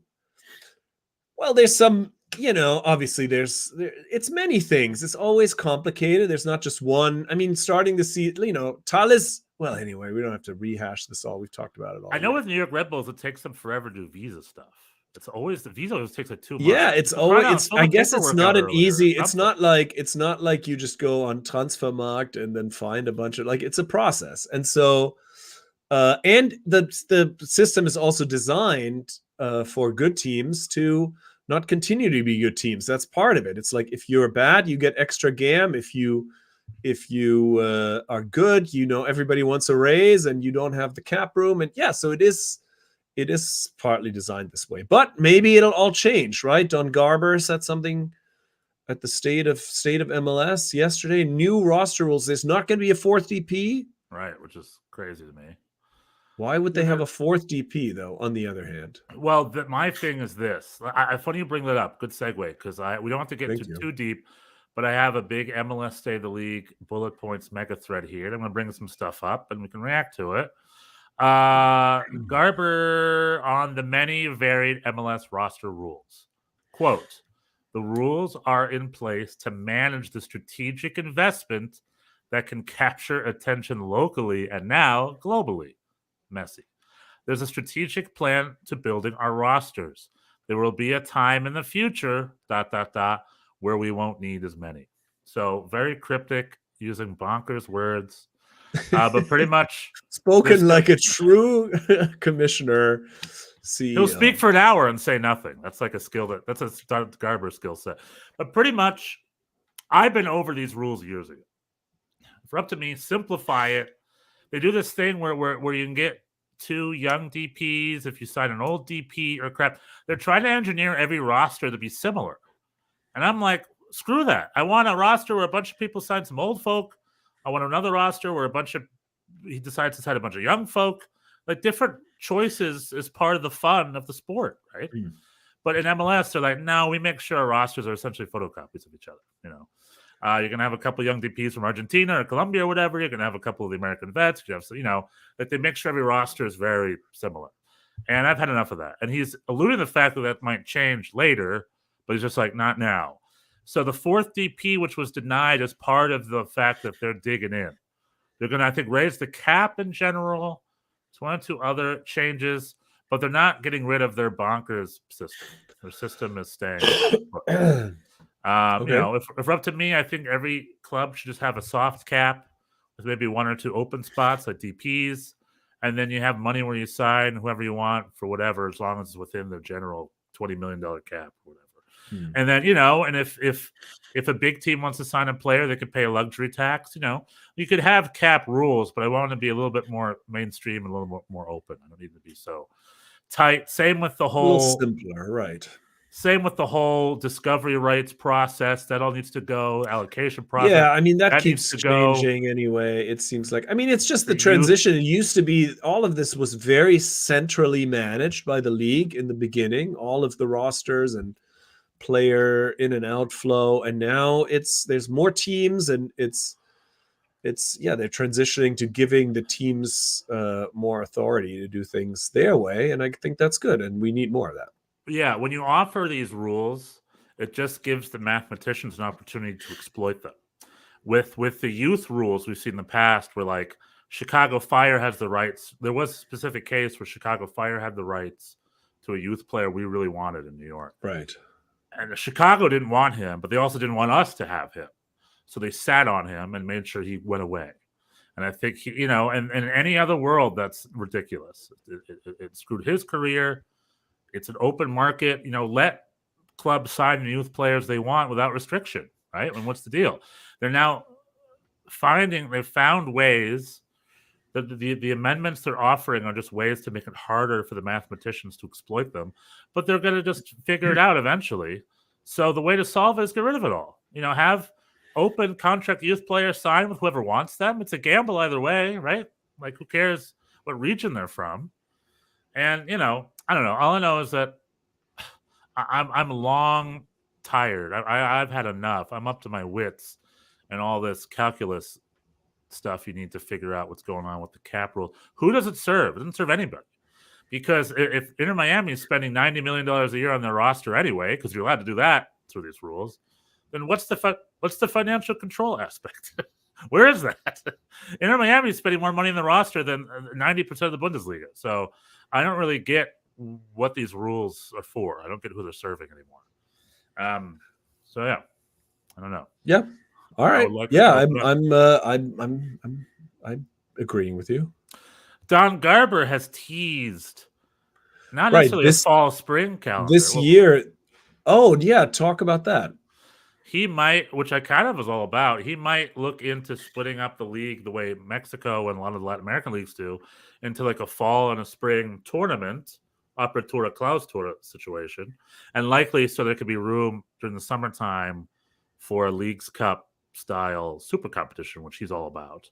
Well, there's some. Obviously it's many things. It's always complicated. There's not just one. Starting to see, Thales. Well, anyway, we don't have to rehash this all. We've talked about it all. I know with New York Red Bulls, it takes them forever to do visa stuff. It's always the visa always takes like 2 months. Yeah, it's always. I guess it's not an easy. It's not like you just go on Transfermarkt and then find a bunch of it's a process. And so, and the system is also designed for good teams to not continue to be good teams. That's part of it. It's like if you're bad, you get extra GAM. If you are good, everybody wants a raise, and you don't have the cap room. And so it is partly designed this way. But maybe it'll all change, right? Don Garber said something at the state of MLS yesterday. New roster rules. There's not going to be a fourth DP, right? Which is crazy to me. Why would they have a fourth DP, though, on the other hand? Well, my thing is this. Funny you bring that up. Good segue, because we don't have to get too deep, but I have a big MLS State of the League bullet points mega thread here. I'm going to bring some stuff up, and we can react to it. Garber on the many varied MLS roster rules. Quote, the rules are in place to manage the strategic investment that can capture attention locally and now globally. Messy. There's a strategic plan to building our rosters. There will be a time in the future, ... where we won't need as many. So very cryptic, using bonkers words. But pretty much Spoken like a true commissioner. He'll speak for an hour and say nothing. That's like a skill that's a Garber skill set. But pretty much, I've been over these rules years ago. If it's up to me, simplify it. They do this thing where you can get 2 young DPs if you sign an old DP or crap. They're trying to engineer every roster to be similar. And I'm like, screw that. I want a roster where a bunch of people sign some old folk. I want another roster where he decides to sign a bunch of young folk. Like, different choices is part of the fun of the sport, right? Mm. But in MLS, they're like, no, we make sure our rosters are essentially photocopies of each other. You know, you're gonna have a couple young DPs from Argentina or Colombia or whatever. You're gonna have a couple of the American vets. You have, that they make sure every roster is very similar. And I've had enough of that. And he's alluding to the fact that might change later, but he's just like, not now. So the 4th DP, which was denied, is part of the fact that they're digging in. They're gonna, I think, raise the cap in general. It's 1 or 2 other changes, but they're not getting rid of their bonkers system. Their system is staying. Okay. If up to me, I think every club should just have a soft cap with maybe 1 or 2 open spots like DPs, and then you have money where you sign whoever you want for whatever, as long as it's within the general $20 million cap or whatever. And then, and if a big team wants to sign a player, they could pay a luxury tax. You could have cap rules, but I want to be a little bit more mainstream and a little more open. I don't need to be so tight. Same with the whole simpler, right? Same with the whole discovery rights process. That all needs to go. Allocation process. Yeah, I mean, that keeps changing anyway. It seems like, it's just the transition. It used to be, all of this was very centrally managed by the league in the beginning, all of the rosters and player in and out flow, and now there's more teams, and they're transitioning to giving the teams more authority to do things their way, and I think that's good, and we need more of that. Yeah, when you offer these rules, it just gives the mathematicians an opportunity to exploit them. With the youth rules we've seen in the past, where like Chicago Fire has the rights. There was a specific case where Chicago Fire had the rights to a youth player we really wanted in New York. Right. And Chicago didn't want him, but they also didn't want us to have him. So they sat on him and made sure he went away. And I think, in any other world, that's ridiculous. It screwed his career. It's an open market. Let clubs sign the youth players they want without restriction, right? And what's the deal? They're now they've found ways that the amendments they're offering are just ways to make it harder for the mathematicians to exploit them, but they're going to just figure it out eventually. So the way to solve it is get rid of it all. Have open contract youth players sign with whoever wants them. It's a gamble either way, right? Like, who cares what region they're from? And, I don't know. All I know is that I'm long tired. I've had enough. I'm up to my wits and all this calculus stuff. You need to figure out what's going on with the cap rule. Who does it serve? It doesn't serve anybody. Because if Inter Miami is spending $90 million a year on their roster anyway, because you're allowed to do that through these rules, then what's the financial control aspect? Where is that? Inter Miami is spending more money on the roster than 90% of the Bundesliga. So I don't really get what these rules are for. I don't get who they're serving anymore. So yeah, I don't know. Yeah. All right. I'm agreeing with you. Don Garber has teased not necessarily a fall spring calendar this year. Oh yeah, talk about that. He might, which I kind of was all about. He might look into splitting up the league the way Mexico and a lot of the Latin American leagues do, into like a fall and a spring tournament, Apertura Clausura situation, and likely so there could be room during the summertime for a Leagues Cup style super competition, which he's all about.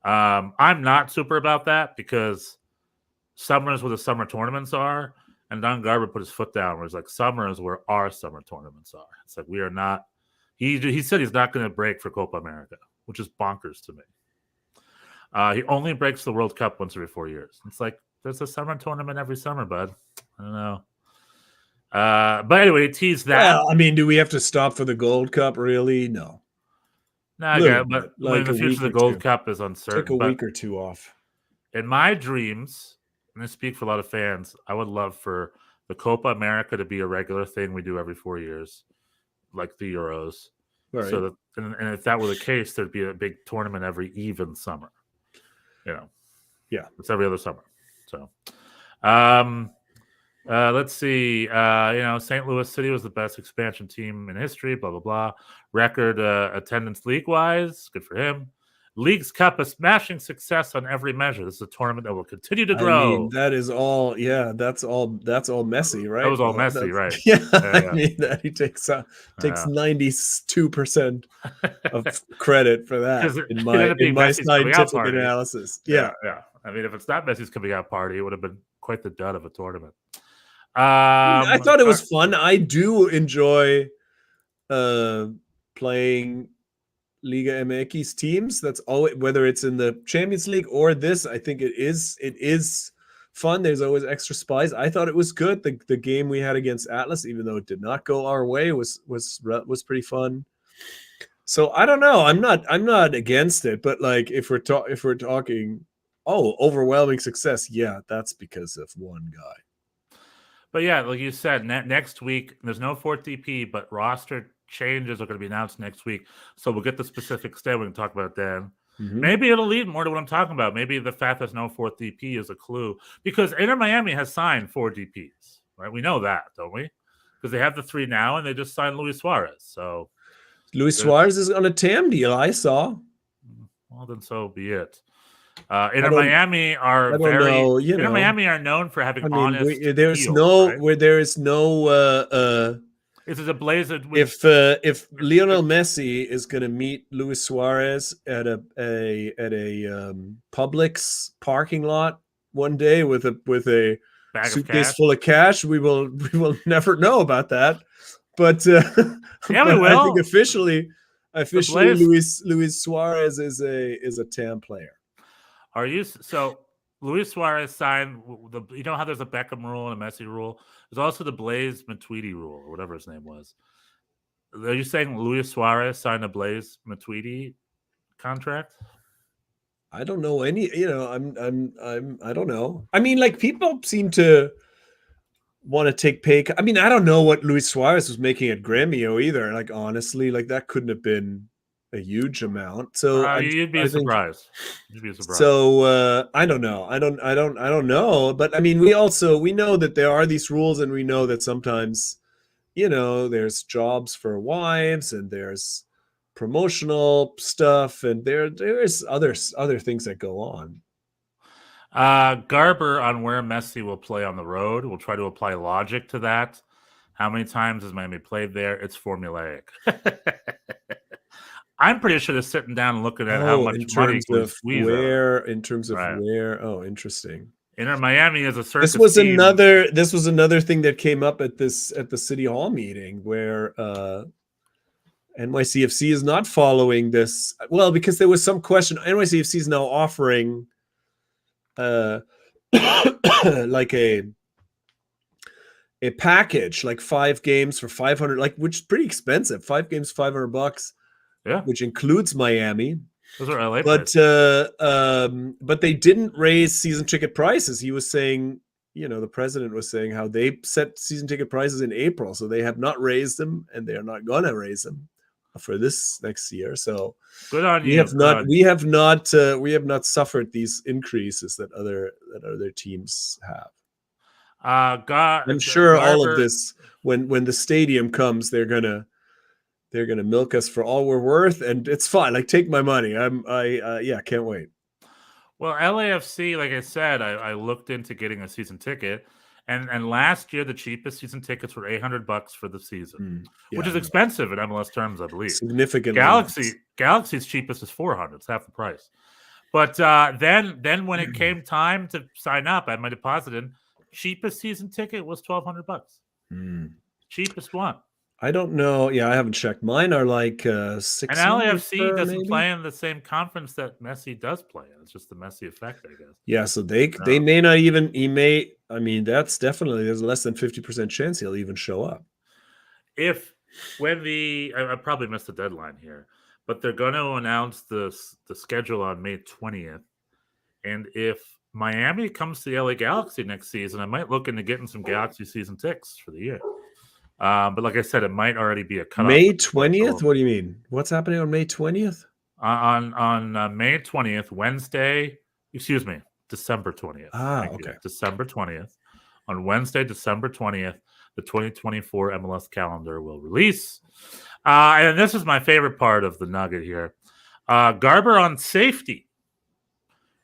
I'm not super about that because summer is where the summer tournaments are, and Don Garber put his foot down where he's like, summer is where our summer tournaments are. It's like, we are not. He said he's not going to break for Copa America, which is bonkers to me. He only breaks the World Cup once every 4 years. It's like, there's a summer tournament every summer, bud. I don't know. But anyway, tease that. Well, I mean, do we have to stop for the Gold Cup? Really? No. No, but like the future of the Gold Cup is uncertain. Take a week or two off. In my dreams, and I speak for a lot of fans, I would love for the Copa America to be a regular thing we do every 4 years, like the Euros. Right. So that, and if that were the case, there'd be a big tournament every even summer. Yeah. It's every other summer. So, let's see. St. Louis City was the best expansion team in history, blah, blah, blah. Record attendance league-wise, good for him. League's Cup, a smashing success on every measure. This is a tournament that will continue to grow. I mean, that is all. Yeah, that's all Messi, right? That was all Messi, right? Yeah, I mean that he takes 92% of credit for that in my scientific analysis. Yeah. I mean, if it's not Messi's coming out party, it would have been quite the dud of a tournament. I thought it was fun. I do enjoy playing Liga MX teams. That's always, whether it's in the Champions League or this, I think it is fun. There's always extra spice. I thought it was good. The game we had against Atlas, even though it did not go our way, was pretty fun. So I don't know. I'm not against it, but like if we're talking overwhelming success, yeah, that's because of one guy. But yeah, like you said, next week there's no fourth DP, but roster changes are going to be announced next week. So we'll get the specifics there. We can talk about it then. Mm-hmm. Maybe it'll lead more to what I'm talking about. Maybe the fact there's no fourth DP is a clue, because Inter Miami has signed 4 DPs, right? We know that, don't we? Because they have the 3 now, and they just signed Luis Suarez. So Luis Suarez is on a TAM deal, I saw. Well, then so be it. Inter Miami are Miami are known for having honest. This is a blazer. If Lionel Messi is going to meet Luis Suarez at a Publix parking lot one day with a suitcase full of cash, we will never know about that. But yeah, we will. I think officially Luis Suarez is a TAM player. Are you so? Luis Suarez signed the. You know how there's a Beckham rule and a Messi rule. There's also the Blaise Matuidi rule, or whatever his name was. Are you saying Luis Suarez signed a Blaise Matuidi contract? I don't know any. I don't know. I mean, like, people seem to want to take pay. I mean, I don't know what Luis Suarez was making at Gremio either. Like, honestly, like that couldn't have been a huge amount. So you'd be surprised. You'd be surprised. So I don't know. I don't know. But I mean, we know that there are these rules, and we know that sometimes, there's jobs for wives, and there's promotional stuff, and there's other things that go on. Garber on where Messi will play on the road. We'll try to apply logic to that. How many times has Miami played there? It's formulaic. I'm pretty sure they're sitting down and looking at how much money can squeeze out. In terms of where. Oh, interesting. Inter Miami is a circus. This was another thing that came up at the City Hall meeting where NYCFC is not following this. Well, because there was some question. NYCFC is now offering like a package, like 5 games for $500, like, which is pretty expensive. 5 games, $500. Yeah, which includes Miami. Those are LA but they didn't raise season ticket prices. He was saying, the president was saying how they set season ticket prices in April, so they have not raised them, and they are not going to raise them for this next year. So good on you. We have not suffered these increases that other teams have. I'm sure all of this, when the stadium comes, they're gonna milk us for all we're worth, and it's fine. Like, take my money. Can't wait. Well, LAFC, like I said, I looked into getting a season ticket, and last year the cheapest season tickets were $800 for the season, which is expensive in MLS terms, I believe. Significantly. Galaxy's cheapest is $400. It's half the price. But then when it came time to sign up, I had my deposit in. Cheapest season ticket was $1,200. Cheapest one. I don't know. Yeah, I haven't checked. Mine are like 600. And LAFC doesn't play in the same conference that Messi does play in. It's just the Messi effect, I guess. Yeah, so they may not even. I mean, that's definitely, there's less than 50% chance he'll even show up. I probably missed the deadline here, but they're going to announce the schedule on May 20th, and if Miami comes to the LA Galaxy next season, I might look into getting some Galaxy season tickets for the year. But like I said, it might already be a cutoff. May 20th? What do you mean? What's happening on May 20th? On May 20th, Wednesday, Excuse me, December 20th. Okay. December 20th. On Wednesday, December 20th, the 2024 MLS calendar will release. And this is my favorite part of the nugget here. Garber on safety.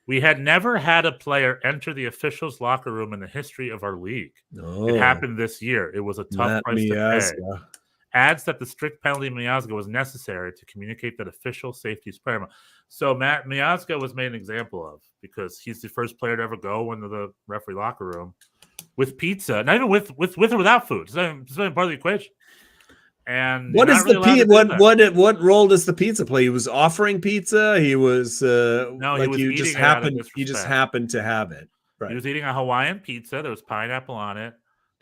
We had never had a player enter the officials' locker room in the history of our league. Oh, It happened this year. It was a tough price to pay. Adds that the strict penalty of Miazga was necessary to communicate that official safety is paramount. So Matt Miazga was made an example of because he's the first player to ever go into the referee locker room with pizza, not even with or without food. It's not even part of the equation. And what is the pizza? What role does the pizza play? He was offering pizza. He was no, he was you just happened. You just happened to have it. Right. He was eating a Hawaiian pizza. There was pineapple on it.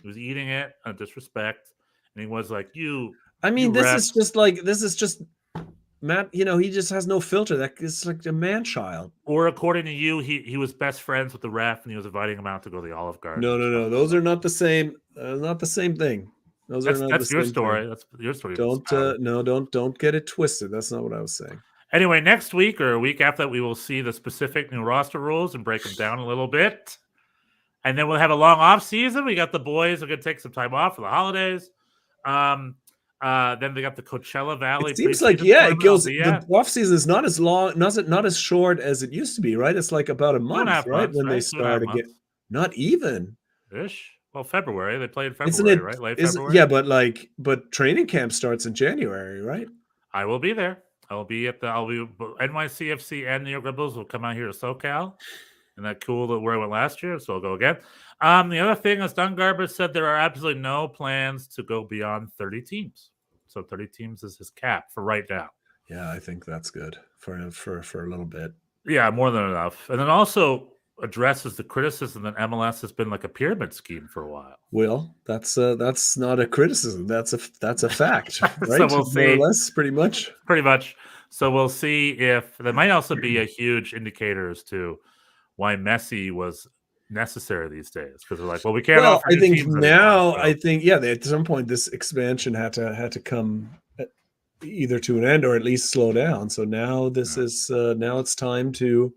He was eating it out of disrespect, and he was like, "You." I mean, this is just Matt. You know, he just has no filter. That is like a man child. Or according to you, he was best friends with the ref, and he was inviting him out to go to the Olive Garden. No. Those are not the same. Not the same thing. That's your story. Thing. That's your story. Don't get it twisted. That's not what I was saying. Anyway, next week or a week after that, we will see the specific new roster rules and break them down a little bit. And then we'll have a long off season. We got the boys are going to take some time off for the holidays. Then they got the Coachella Valley. It seems like it goes. The off season is not as long, not as short as it used to be, right? It's like about a month, right? When they start again. Not even ish. Well, February. They play in February, right? Late February. Yeah, but training camp starts in January, right? I will be there. I'll be NYCFC and New York Red Bulls will come out here to SoCal. And that cool that where I went last year, so I'll go again. The other thing is Don Garber said there are absolutely no plans to go beyond 30 teams. So 30 teams is his cap for right now. Yeah, I think that's good for a little bit. Yeah, more than enough. And then also addresses the criticism that MLS has been like a pyramid scheme for a while. Well, that's not a criticism. That's a fact, right? So we'll see. More or less, pretty much. Pretty much. So we'll see if that might also be a huge indicator as to why Messi was necessary these days because they're like, well, we can't. Well, I think now, so. I think at some point this expansion had to come either to an end or at least slow down. So now this is now it's time to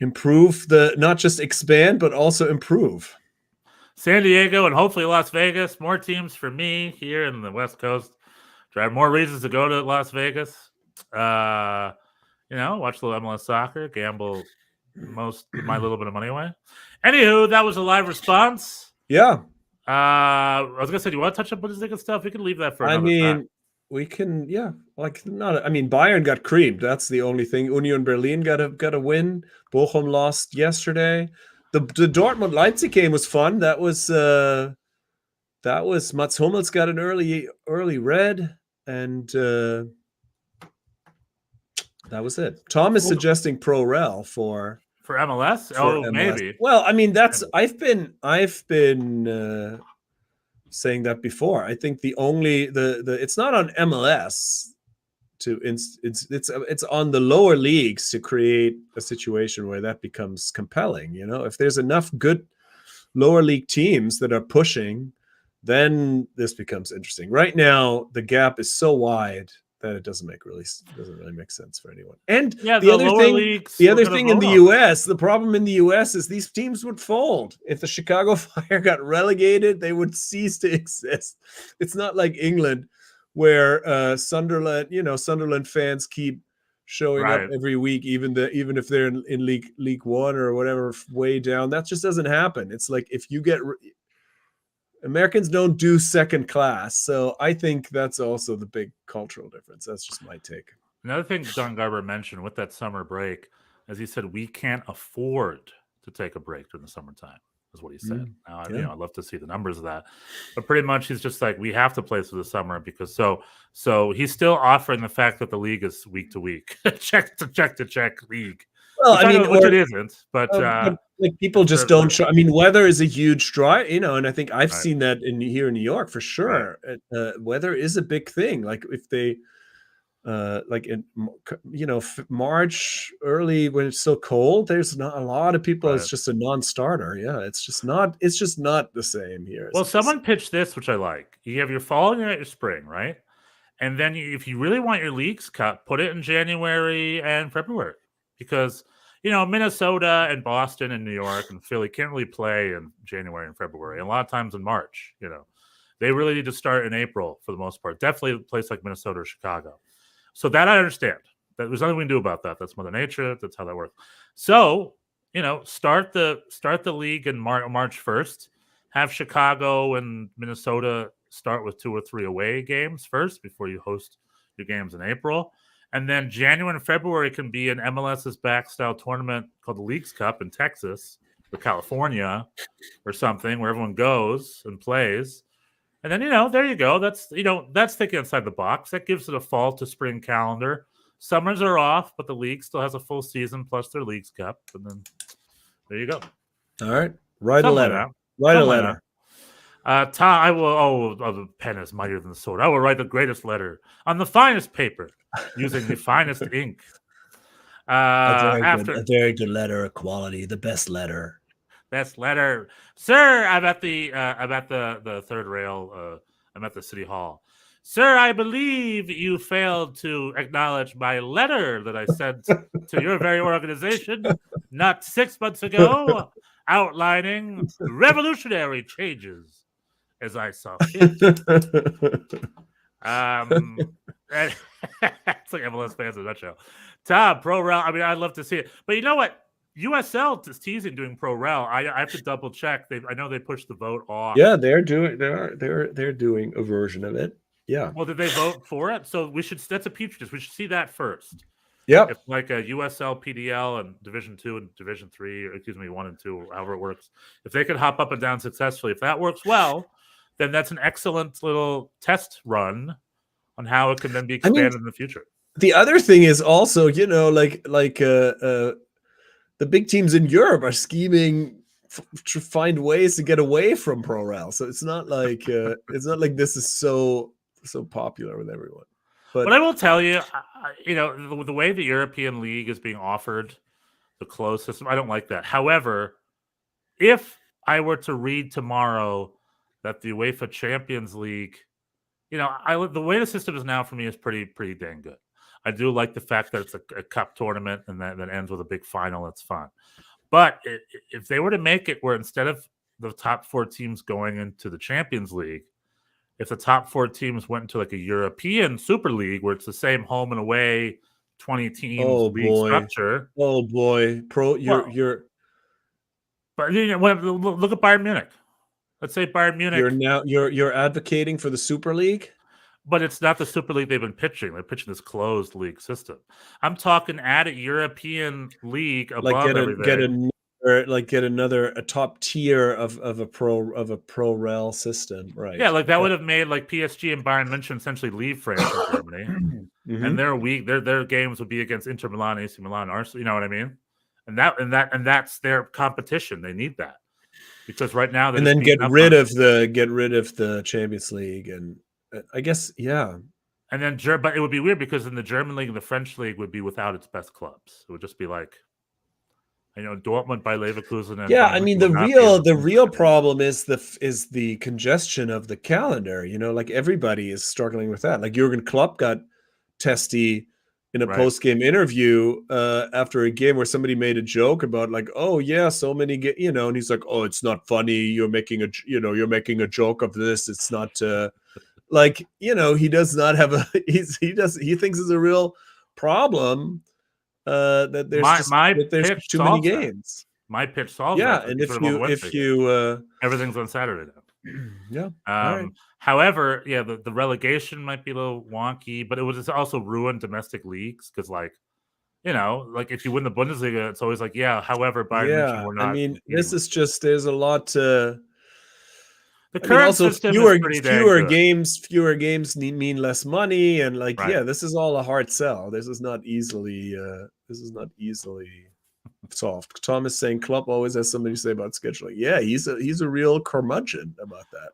improve not just expand, but also improve. San Diego and hopefully Las Vegas, more teams for me here in the West Coast. Drive more reasons to go to Las Vegas. Watch a little MLS soccer, gamble my little bit of money away. Anywho, that was a live response. Yeah. I was gonna say, do you want to touch up Bundesliga stuff? We can leave that for another time. We can, Bayern got creamed. That's the only thing. Union Berlin got a win. Bochum lost yesterday. The Dortmund Leipzig game was fun. That was Mats Hummels got an early red, and that was it. Tom is suggesting Pro Rel for MLS. MLS. Maybe. Well, I mean I've been saying that before. I think the it's not on MLS it's on the lower leagues to create a situation where that becomes compelling. If there's enough good lower league teams that are pushing, then this becomes interesting. Right now, the gap is so wide that it doesn't really make sense for anyone. And the other thing in the US, the problem in the US is these teams would fold. If the Chicago Fire got relegated, they would cease to exist. It's not like England where Sunderland fans keep showing up every week, even if they're in League One or whatever, way down. That just doesn't happen. It's like if you get Americans don't do second class. So I think that's also the big cultural difference. That's just my take. Another thing Don Garber mentioned with that summer break, as he said, we can't afford to take a break during the summertime, is what he said. Now, I'd love to see the numbers of that. But pretty much he's just like, we have to play through the summer because so he's still offering the fact that the league is week to week, check to check league. Well, which it isn't, but like people just don't show. I mean, weather is a huge draw, and I think I've seen that here in New York for sure. Weather is a big thing. Like if they, March early when it's so cold, there's not a lot of people. It's just a non-starter. Yeah, it's just not the same here. Well, someone pitched this, which I like. You have your fall and your spring, right? And then if you really want your leagues cut, put it in January and February. Because Minnesota and Boston and New York and Philly can't really play in January and February. And a lot of times in March, they really need to start in April for the most part. Definitely a place like Minnesota or Chicago. So that I understand. There's nothing we can do about that. That's Mother Nature. That's how that works. So, start the league in March 1st. Have Chicago and Minnesota start with 2 or 3 away games first before you host your games in April. And then January and February can be an MLS's back style tournament called the Leagues Cup in Texas or California or something where everyone goes and plays. And then, there you go. That's thinking outside the box. That gives it a fall to spring calendar. Summers are off, but the league still has a full season plus their Leagues Cup. And then there you go. All right. Write a letter. Write a letter. Tom, I will. The pen is mightier than the sword. I will write the greatest letter on the finest paper using the finest ink. A very good letter of quality. The best letter. Best letter, sir. I'm at the third rail. I'm at the city hall, sir. I believe you failed to acknowledge my letter that I sent to your very organization not 6 months ago, outlining revolutionary changes as I saw fit. It's like MLS fans in a nutshell. Tom, Pro Rel. I mean, I'd love to see it, but you know what? USL is teasing doing Pro Rel. I have to double check. I know they pushed the vote off. Yeah, they're doing a version of it. Yeah. Well, did they vote for it? So that's a petri dish. We should see that first. Yep. If like a USL, PDL, and Division 2 and Division 3, or 1 and 2, however it works, if they could hop up and down successfully, if that works well, then that's an excellent little test run on how it can then be expanded in the future. The other thing is also, the big teams in Europe are scheming to find ways to get away from Pro Rel. So it's not like this is so popular with everyone. But I will tell you, the way the European League is being offered, the closed system, I don't like that. However, if I were to read tomorrow that the UEFA Champions League, the way the system is now for me is pretty dang good. I do like the fact that it's a cup tournament and that ends with a big final. It's fun. But if they were to make it where instead of the top 4 teams going into the Champions League, if the top 4 teams went into like a European Super League where it's the same home and away 20 teams structure. Oh boy. You're But look at Bayern Munich. Let's say Bayern Munich. You're advocating for the Super League? But it's not the Super League they've been pitching. They're pitching this closed league system. I'm talking add a European league above everything. Get a top tier of a pro rel system, right? Yeah, like that would have made like PSG and Bayern München essentially leave France and Germany, and their games would be against Inter Milan, AC Milan, Arsenal. You know what I mean? And that's their competition. They need that because right now and then get rid of the Champions League and. I guess, yeah. And then, but it would be weird because in the German league and the French league would be without its best clubs. It would just be like, Dortmund by Leverkusen. And I mean, the real problem is the congestion of the calendar. Like everybody is struggling with that. Like Jurgen Klopp got testy in a post-game interview after a game where somebody made a joke about like, oh yeah, so many and he's like, oh, it's not funny. You're making a joke of this. It's not. He does not have he thinks it's a real problem that there's too many games. My pitch solves that. And if you everything's on Saturday now. Yeah. However, the relegation might be a little wonky, but it would just also ruin domestic leagues because if you win the Bundesliga, it's always like, however, Bayern München, we're not. I mean, this is just there's a lot to. The current system is pretty fewer games mean less money, and this is all a hard sell. This is not easily solved. Tom is saying Klopp always has something to say about scheduling. Yeah, he's a real curmudgeon about that.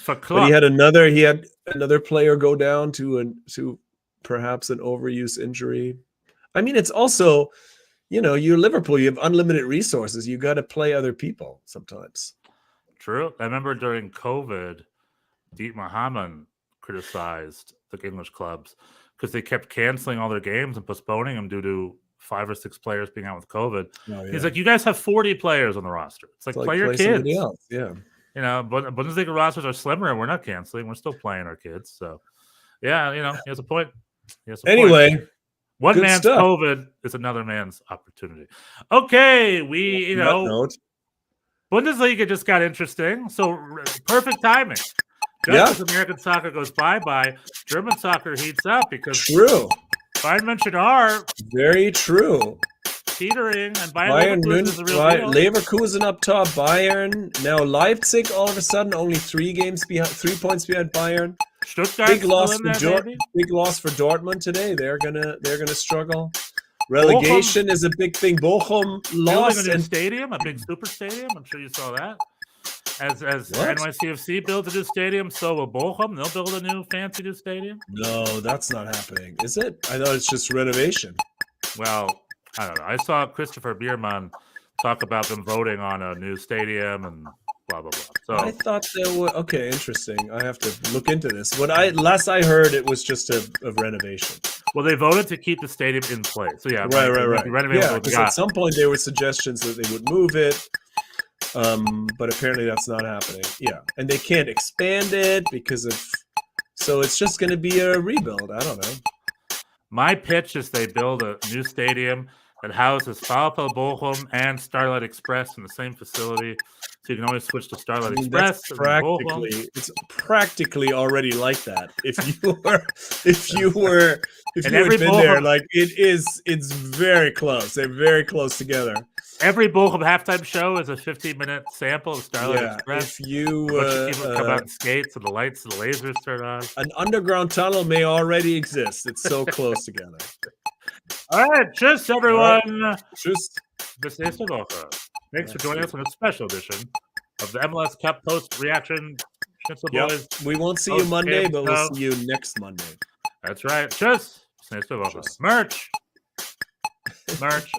But he had another player go down to perhaps an overuse injury. I mean, it's also, you're Liverpool. You have unlimited resources. You got to play other people sometimes. True. I remember during COVID, Deep Mohammed criticized the English clubs because they kept canceling all their games and postponing them due to 5 or 6 players being out with COVID. Oh, yeah. He's like, you guys have 40 players on the roster. It's like, play your somebody kids. else. Yeah. You know, but Bundesliga rosters are slimmer, and we're not canceling. We're still playing our kids. So, yeah, you know, he has a point. Anyway, one good man's stuff. COVID is another man's opportunity. Okay, we, Bundesliga just got interesting. So, perfect timing. Just as American soccer goes bye-bye, German soccer heats up because True. Bayern Mönchengladbach Very true. teetering, and Bayern Leverkusen is a real deal. Leverkusen up top. Bayern now. Leipzig all of a sudden only 3 points behind Bayern. Stuttgart Big loss for baby. Big loss for Dortmund today. They're gonna struggle. Relegation is a big thing. Bochum lost Building a new stadium, a big super stadium. I'm sure you saw that. As What? NYCFC builds a new stadium, so will Bochum. They'll build a new fancy new stadium. No, that's not happening. Is it? I thought it's just renovation. Well, I don't know. I saw Christopher Biermann talk about them voting on a new stadium and blah blah blah. So I thought there were interesting. I have to look into this. Last I heard, it was just a renovation. well, they voted to keep the stadium in place. So yeah, Right. Renovate Yeah, what we because got. at some point there were suggestions that they would move it, but apparently that's not happening. Yeah, and they can't expand it because of. So it's just going to be a rebuild. I don't know. My pitch is they build a new stadium that houses VfL Bochum and Starlight Express in the same facility, so you can always switch to Starlight Express. That's it's practically already like that. If you had been there, like it's very close. They're very close together. Every Bochum halftime show is a 15-minute sample of Starlight Express. If you A bunch of people come out in skates and the lights and the lasers turn on. An underground tunnel may already exist. It's so close together. All right, tschüss, everyone. Just Bis nächste Woche. Thanks for joining us on a special edition of the MLS Cup post-reaction Schnitzel Boys. we won't see you Monday, but we'll see you next Monday. That's right. Tschüss. Bis nächste Woche. Tschüss. Merch.